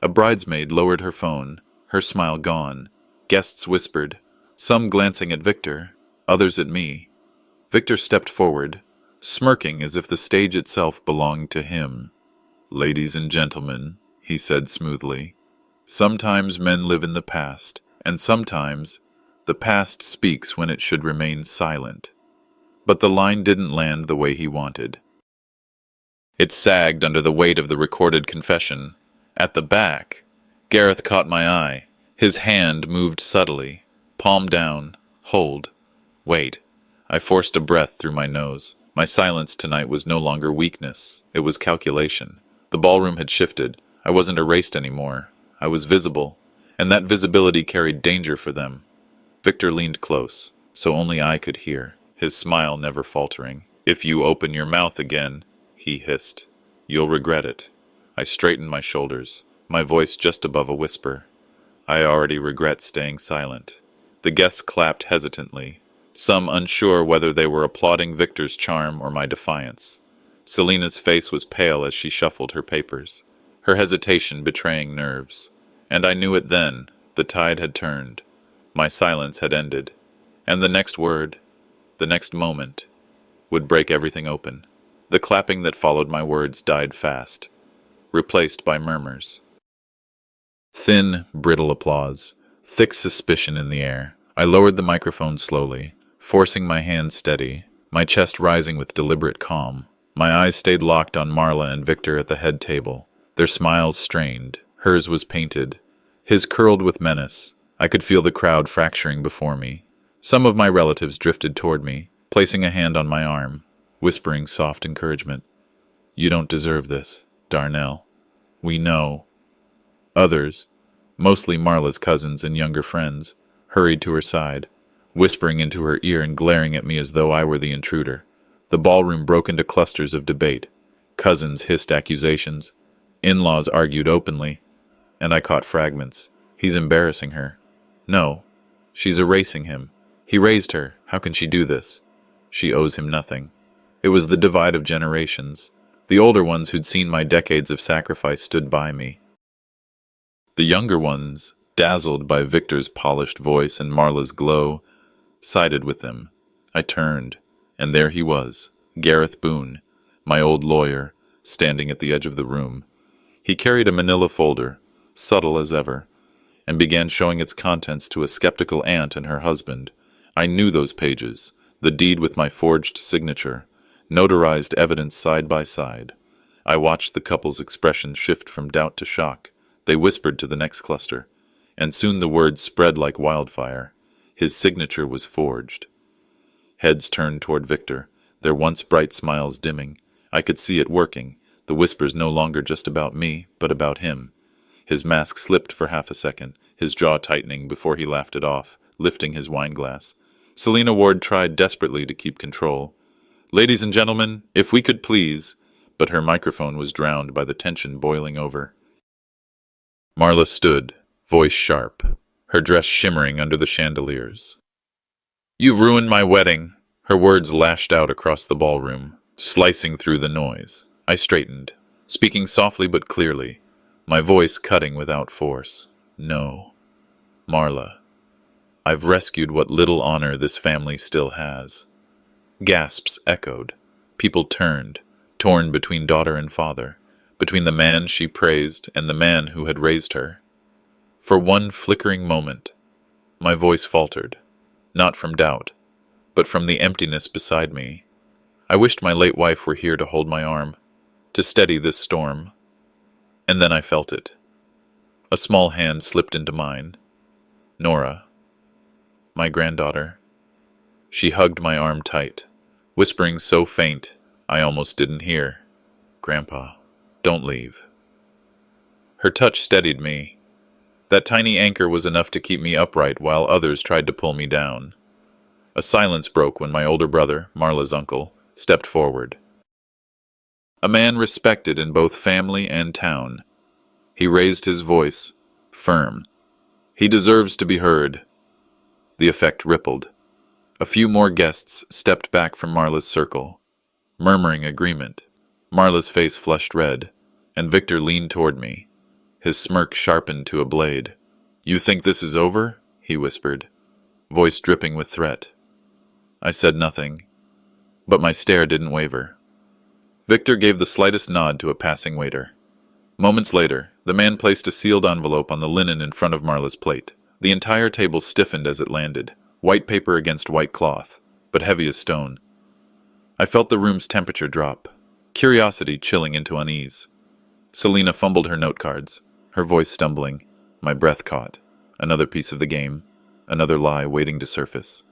A bridesmaid lowered her phone, her smile gone. Guests whispered, some glancing at Victor, others at me. Victor stepped forward, smirking as if the stage itself belonged to him. Ladies and gentlemen, he said smoothly, sometimes men live in the past, and sometimes the past speaks when it should remain silent. But the line didn't land the way he wanted. It sagged under the weight of the recorded confession. At the back, Gareth caught my eye. His hand moved subtly. Palm down. Hold. Wait. I forced a breath through my nose. My silence tonight was no longer weakness. It was calculation. The ballroom had shifted. I wasn't erased anymore. I was visible, and that visibility carried danger for them. Victor leaned close, so only I could hear, his smile never faltering. If you open your mouth again, he hissed, you'll regret it. I straightened my shoulders, my voice just above a whisper. I already regret staying silent. The guests clapped hesitantly, some unsure whether they were applauding Victor's charm or my defiance. Selena's face was pale as she shuffled her papers, her hesitation betraying nerves. And I knew it then. The tide had turned. My silence had ended. And the next word, the next moment, would break everything open. The clapping that followed my words died fast, replaced by murmurs. Thin, brittle applause, thick suspicion in the air. I lowered the microphone slowly, forcing my hand steady, my chest rising with deliberate calm. My eyes stayed locked on Marla and Victor at the head table, their smiles strained. Hers was painted, his curled with menace. I could feel the crowd fracturing before me. Some of my relatives drifted toward me, placing a hand on my arm, whispering soft encouragement. You don't deserve this, Darnell. We know. Others, mostly Marla's cousins and younger friends, hurried to her side, whispering into her ear and glaring at me as though I were the intruder. The ballroom broke into clusters of debate. Cousins hissed accusations. In-laws argued openly. And I caught fragments. He's embarrassing her. No, she's erasing him. He raised her. How can she do this? She owes him nothing. It was the divide of generations. The older ones who'd seen my decades of sacrifice stood by me. The younger ones, dazzled by Victor's polished voice and Marla's glow, sided with them. I turned, and there he was, Gareth Boone, my old lawyer, standing at the edge of the room. He carried a manila folder, subtle as ever, and began showing its contents to a skeptical aunt and her husband. I knew those pages, the deed with my forged signature, notarized evidence side by side. I watched the couple's expressions shift from doubt to shock. They whispered to the next cluster, and soon the words spread like wildfire. His signature was forged. Heads turned toward Victor, their once bright smiles dimming. I could see it working, the whispers no longer just about me, but about him. His mask slipped for half a second, his jaw tightening before he laughed it off, lifting his wineglass. Selena Ward tried desperately to keep control. Ladies and gentlemen, if we could please, but her microphone was drowned by the tension boiling over. Marla stood, voice sharp, her dress shimmering under the chandeliers. You've ruined my wedding. Her words lashed out across the ballroom, slicing through the noise. I straightened, speaking softly but clearly, my voice cutting without force. No, Marla, I've rescued what little honor this family still has. Gasps echoed. People turned, torn between daughter and father. between the man she praised and the man who had raised her. For one flickering moment, my voice faltered, not from doubt, but from the emptiness beside me. I wished my late wife were here to hold my arm, to steady this storm. And then I felt it. A small hand slipped into mine. Nora, my granddaughter. She hugged my arm tight, whispering so faint I almost didn't hear. "Grandpa, don't leave." Her touch steadied me. That tiny anchor was enough to keep me upright while others tried to pull me down. A silence broke when my older brother, Marla's uncle, stepped forward. A man respected in both family and town. He raised his voice, firm. "He deserves to be heard." The effect rippled. A few more guests stepped back from Marla's circle, murmuring agreement. Marla's face flushed red, and Victor leaned toward me, his smirk sharpened to a blade. "You think this is over?" he whispered, voice dripping with threat. I said nothing, but my stare didn't waver. Victor gave the slightest nod to a passing waiter. Moments later, the man placed a sealed envelope on the linen in front of Marla's plate. The entire table stiffened as it landed, white paper against white cloth, but heavy as stone. I felt the room's temperature drop, curiosity chilling into unease. Selena fumbled her note cards, her voice stumbling. My breath caught. Another piece of the game, another lie waiting to surface.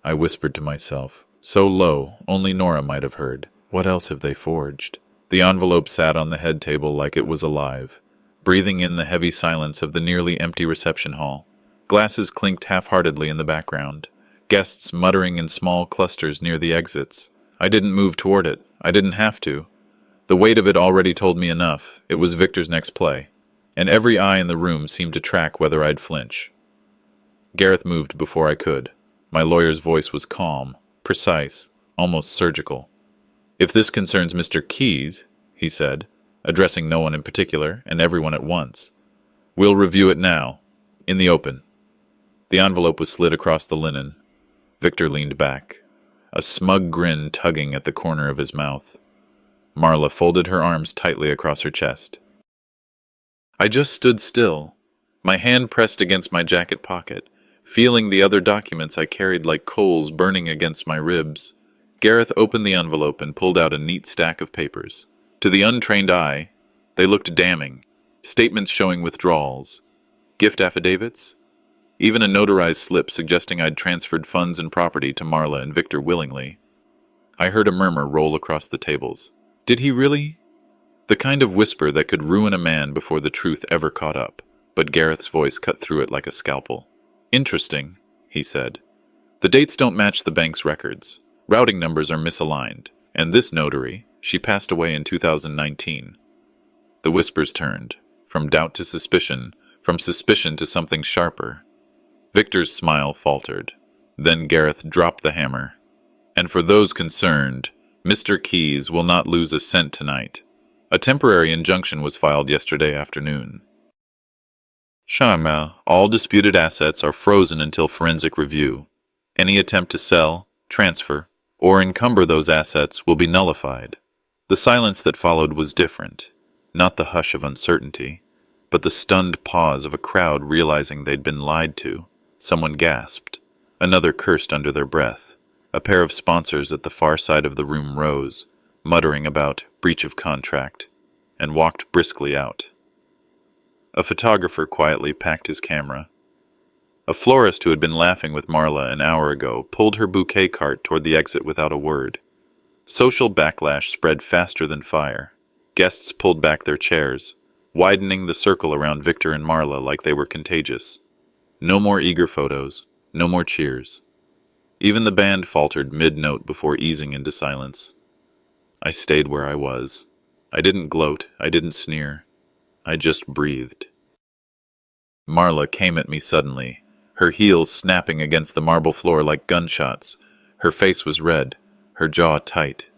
I whispered to myself, so low only Nora might have heard. What else have they forged? The envelope sat on the head table like it was alive, breathing in the heavy silence of the nearly empty reception hall. Glasses clinked half-heartedly in the background, guests muttering in small clusters near the exits. I didn't move toward it. I didn't have to. The weight of it already told me enough. It was Victor's next play, and every eye in the room seemed to track whether I'd flinch. Gareth moved before I could. My lawyer's voice was calm, precise, almost surgical. "If this concerns Mr. Keyes," he said, addressing no one in particular and everyone at once, "we'll review it now, in the open." The envelope was slid across the linen. Victor leaned back, a smug grin tugging at the corner of his mouth. Marla folded her arms tightly across her chest. I just stood still, my hand pressed against my jacket pocket, feeling the other documents I carried like coals burning against my ribs. Gareth opened the envelope and pulled out a neat stack of papers. To the untrained eye, they looked damning. Statements showing withdrawals, gift affidavits, even a notarized slip suggesting I'd transferred funds and property to Marla and Victor willingly. I heard a murmur roll across the tables. Did he really? The kind of whisper that could ruin a man before the truth ever caught up, but Gareth's voice cut through it like a scalpel. "Interesting," he said. "The dates don't match the bank's records. Routing numbers are misaligned, and this notary, she passed away in 2019. The whispers turned, from doubt to suspicion, from suspicion to something sharper. Victor's smile faltered. Then Gareth dropped the hammer. "And for those concerned, Mr. Keyes will not lose a cent tonight. A temporary injunction was filed yesterday afternoon. Charma, all disputed assets are frozen until forensic review. Any attempt to sell, transfer, or encumber those assets will be nullified." The silence that followed was different, not the hush of uncertainty, but the stunned pause of a crowd realizing they'd been lied to. Someone gasped. Another cursed under their breath. A pair of sponsors at the far side of the room rose, muttering about breach of contract, and walked briskly out. A photographer quietly packed his camera. A florist who had been laughing with Marla an hour ago pulled her bouquet cart toward the exit without a word. Social backlash spread faster than fire. Guests pulled back their chairs, widening the circle around Victor and Marla like they were contagious. No more eager photos, no more cheers. Even the band faltered mid-note before easing into silence. I stayed where I was. I didn't gloat, I didn't sneer. I just breathed. Marla came at me suddenly, her heels snapping against the marble floor like gunshots. Her face was red, her jaw tight.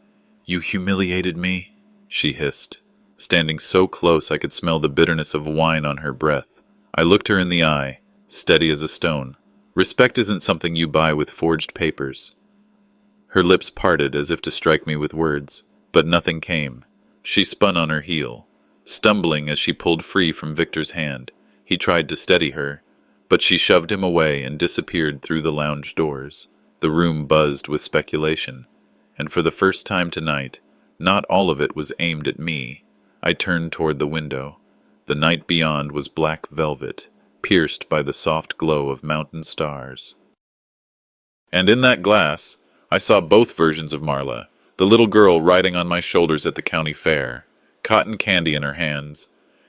"You humiliated me," she hissed, standing so close I could smell the bitterness of wine on her breath. I looked her in the eye, steady as a stone. "Respect isn't something you buy with forged papers." Her lips parted as if to strike me with words, but nothing came. She spun on her heel, stumbling as she pulled free from Victor's hand. He tried to steady her, but she shoved him away and disappeared through the lounge doors. The room buzzed with speculation, and for the first time tonight, not all of it was aimed at me. I turned toward the window. The night beyond was black velvet, pierced by the soft glow of mountain stars. And in that glass, I saw both versions of Marla, the little girl riding on my shoulders at the county fair, cotton candy in her hands,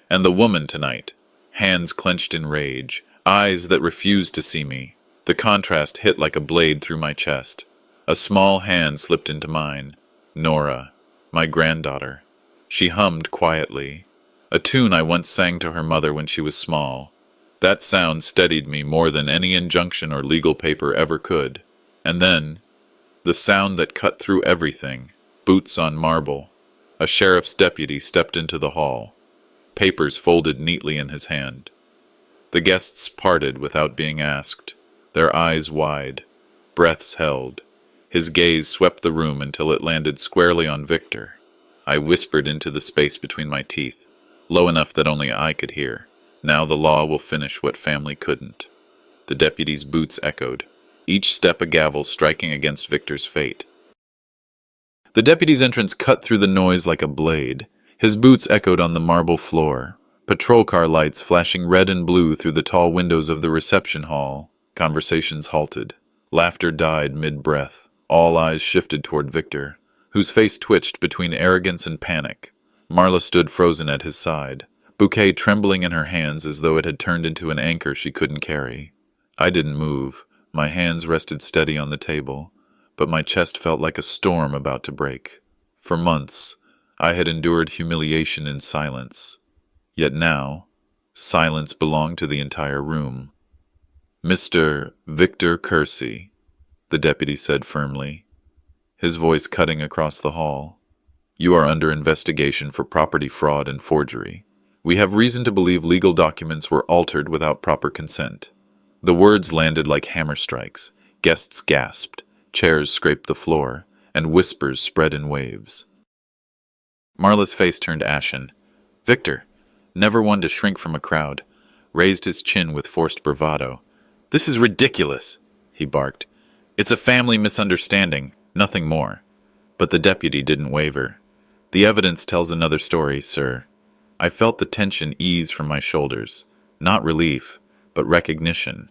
and the woman tonight, hands clenched in rage, eyes that refused to see me. The contrast hit like a blade through my chest. A small hand slipped into mine. Nora, my granddaughter. She hummed quietly, a tune I once sang to her mother when she was small. That sound steadied me more than any injunction or legal paper ever could. And then, the sound that cut through everything, boots on marble. A sheriff's deputy stepped into the hall, papers folded neatly in his hand. The guests parted without being asked, their eyes wide, breaths held. His gaze swept the room until it landed squarely on Victor. I whispered into the space between my teeth, low enough that only I could hear. Now the law will finish what family couldn't. The deputy's boots echoed, each step a gavel striking against Victor's fate. The deputy's entrance cut through the noise like a blade. His boots echoed on the marble floor, patrol car lights flashing red and blue through the tall windows of the reception hall. Conversations halted. Laughter died mid-breath. All eyes shifted toward Victor, whose face twitched between arrogance and panic. Marla stood frozen at his side, bouquet trembling in her hands as though it had turned into an anchor she couldn't carry. I didn't move. My hands rested steady on the table, but my chest felt like a storm about to break. For months, I had endured humiliation in silence. Yet now, silence belonged to the entire room. "Mr. Victor Kersey," the deputy said firmly, his voice cutting across the hall. "You are under investigation for property fraud and forgery. We have reason to believe legal documents were altered without proper consent." The words landed like hammer strikes. Guests gasped, chairs scraped the floor, and whispers spread in waves. Marla's face turned ashen. Victor, never one to shrink from a crowd, raised his chin with forced bravado. "This is ridiculous," he barked. "It's a family misunderstanding, nothing more." But the deputy didn't waver. "The evidence tells another story, sir." I felt the tension ease from my shoulders. Not relief, but recognition.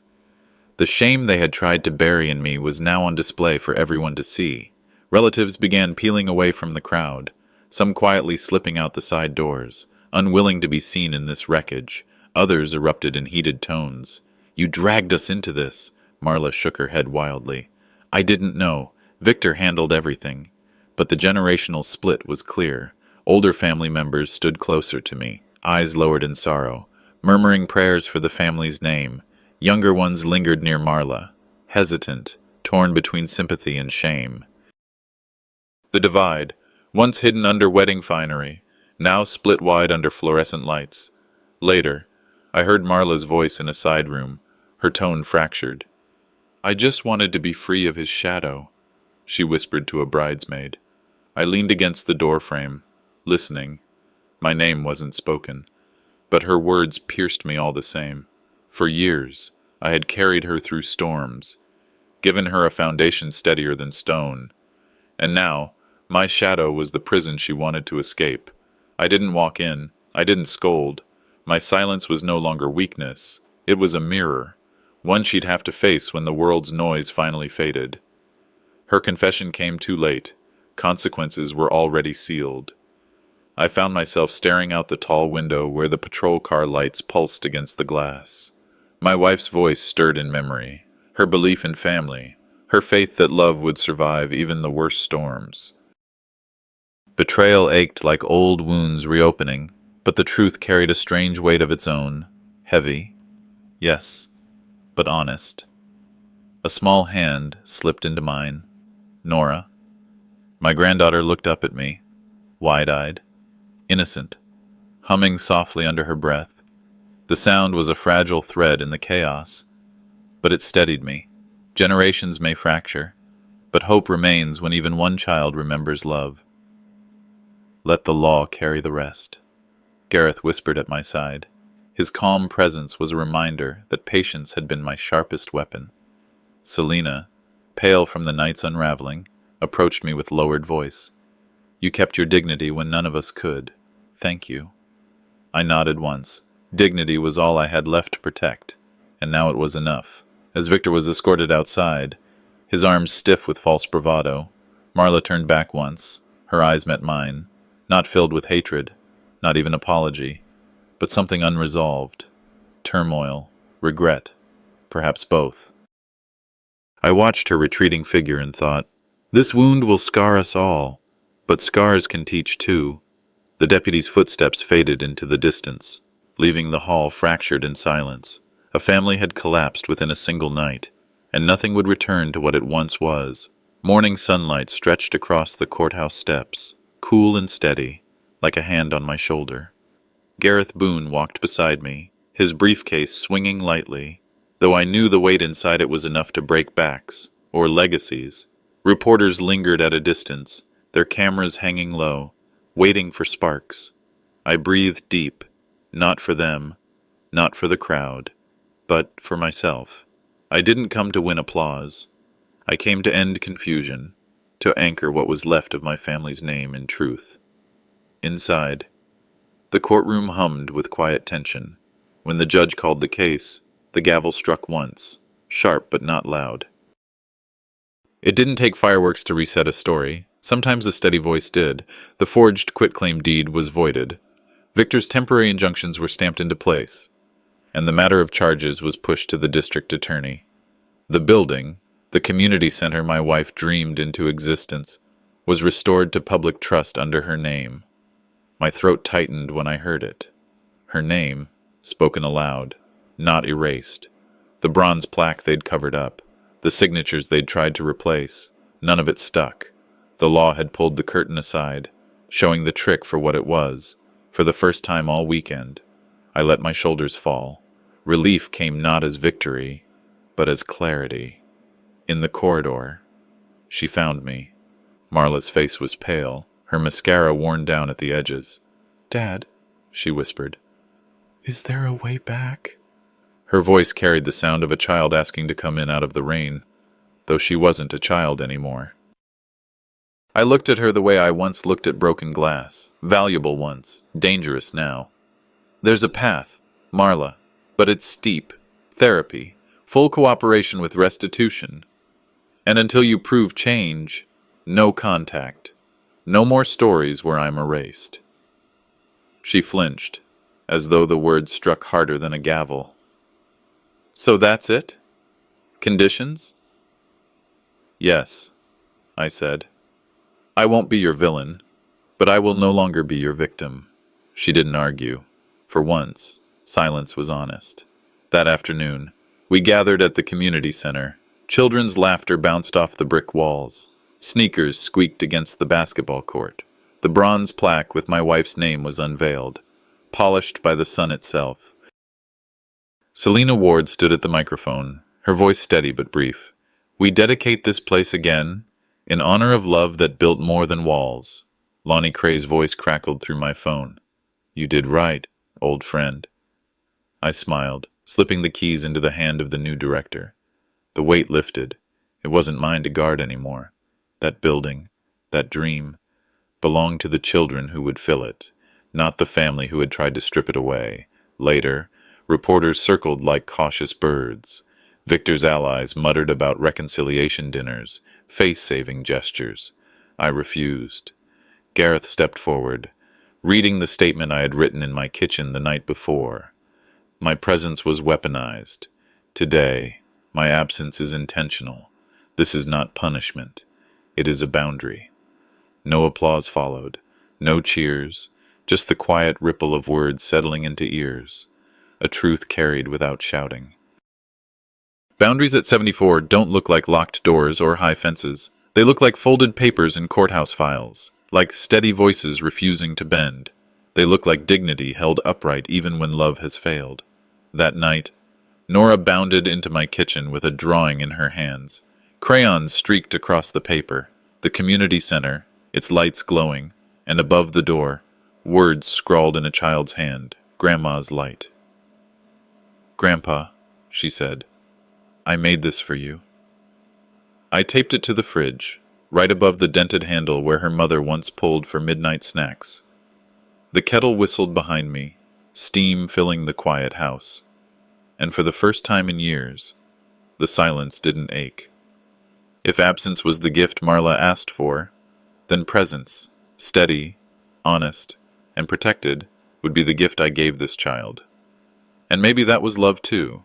The shame they had tried to bury in me was now on display for everyone to see. Relatives began peeling away from the crowd, some quietly slipping out the side doors, unwilling to be seen in this wreckage. Others erupted in heated tones. "You dragged us into this." Marla shook her head wildly. "I didn't know. Victor handled everything." But the generational split was clear. Older family members stood closer to me, eyes lowered in sorrow, murmuring prayers for the family's name. Younger ones lingered near Marla, hesitant, torn between sympathy and shame. The divide, once hidden under wedding finery, now split wide under fluorescent lights. Later, I heard Marla's voice in a side room, her tone fractured. "I just wanted to be free of his shadow," she whispered to a bridesmaid. I leaned against the doorframe, listening. My name wasn't spoken, but her words pierced me all the same. For years, I had carried her through storms, given her a foundation steadier than stone. And now, my shadow was the prison she wanted to escape. I didn't walk in, I didn't scold. My silence was no longer weakness, it was a mirror, one she'd have to face when the world's noise finally faded. Her confession came too late. Consequences were already sealed. I found myself staring out the tall window where the patrol car lights pulsed against the glass. My wife's voice stirred in memory, her belief in family, her faith that love would survive even the worst storms. Betrayal ached like old wounds reopening, but the truth carried a strange weight of its own, heavy, yes, but honest. A small hand slipped into mine. Nora. My granddaughter looked up at me, wide-eyed, innocent, humming softly under her breath. The sound was a fragile thread in the chaos, but it steadied me. Generations may fracture, but hope remains when even one child remembers love. Let the law carry the rest. Gareth whispered at my side. His calm presence was a reminder that patience had been my sharpest weapon. Selina, pale from the night's unraveling, approached me with lowered voice. You kept your dignity when none of us could. Thank you. I nodded once. Dignity was all I had left to protect, and now it was enough. As Victor was escorted outside, his arms stiff with false bravado, Marla turned back once. Her eyes met mine, not filled with hatred, not even apology, but something unresolved. Turmoil, regret, perhaps both. I watched her retreating figure and thought, this wound will scar us all, but scars can teach too. The deputy's footsteps faded into the distance, leaving the hall fractured in silence. A family had collapsed within a single night, and nothing would return to what it once was. Morning sunlight stretched across the courthouse steps, cool and steady, like a hand on my shoulder. Gareth Boone walked beside me, his briefcase swinging lightly, though I knew the weight inside it was enough to break backs, or legacies. Reporters lingered at a distance, their cameras hanging low, waiting for sparks. I breathed deep, not for them, not for the crowd, but for myself. I didn't come to win applause. I came to end confusion, to anchor what was left of my family's name in truth. Inside, the courtroom hummed with quiet tension. When the judge called the case, the gavel struck once, sharp but not loud. It didn't take fireworks to reset a story. Sometimes a steady voice did. The forged quitclaim deed was voided. Victor's temporary injunctions were stamped into place, and the matter of charges was pushed to the district attorney. The building, the community center my wife dreamed into existence, was restored to public trust under her name. My throat tightened when I heard it. Her name, spoken aloud, not erased. The bronze plaque they'd covered up, the signatures they'd tried to replace, none of it stuck. The law had pulled the curtain aside, showing the trick for what it was. For the first time all weekend, I let my shoulders fall. Relief came not as victory, but as clarity. In the corridor, she found me. Marla's face was pale, her mascara worn down at the edges. "Dad," she whispered, "is there a way back?" Her voice carried the sound of a child asking to come in out of the rain, though she wasn't a child anymore. I looked at her the way I once looked at broken glass, valuable once, dangerous now. There's a path, Marla, but it's steep. Therapy, full cooperation with restitution. And until you prove change, no contact. No more stories where I'm erased. She flinched, as though the words struck harder than a gavel. So that's it? Conditions? Yes, I said. I won't be your villain, but I will no longer be your victim. She didn't argue. For once, silence was honest. That afternoon, we gathered at the community center. Children's laughter bounced off the brick walls. Sneakers squeaked against the basketball court. The bronze plaque with my wife's name was unveiled, polished by the sun itself. Selina Ward stood at the microphone, her voice steady but brief. We dedicate this place again, in honor of love that built more than walls. Lonnie Cray's voice crackled through my phone. You did right, old friend. I smiled, slipping the keys into the hand of the new director. The weight lifted. It wasn't mine to guard anymore. That building, that dream, belonged to the children who would fill it, not the family who had tried to strip it away. Later, reporters circled like cautious birds. Victor's allies muttered about reconciliation dinners, face-saving gestures. I refused. Gareth stepped forward, reading the statement I had written in my kitchen the night before. My presence was weaponized. Today, my absence is intentional. This is not punishment. It is a boundary. No applause followed, no cheers, just the quiet ripple of words settling into ears, a truth carried without shouting. Boundaries at 74 don't look like locked doors or high fences. They look like folded papers in courthouse files, like steady voices refusing to bend. They look like dignity held upright even when love has failed. That night, Nora bounded into my kitchen with a drawing in her hands. Crayons streaked across the paper. The community center, its lights glowing. and above the door, words scrawled in a child's hand, Grandma's light. "Grandpa," she said, "I made this for you." I taped it to the fridge, right above the dented handle where her mother once pulled for midnight snacks. The kettle whistled behind me, steam filling the quiet house. And for the first time in years, the silence didn't ache. If absence was the gift Marla asked for, then presence, steady, honest, and protected, would be the gift I gave this child. And maybe that was love too.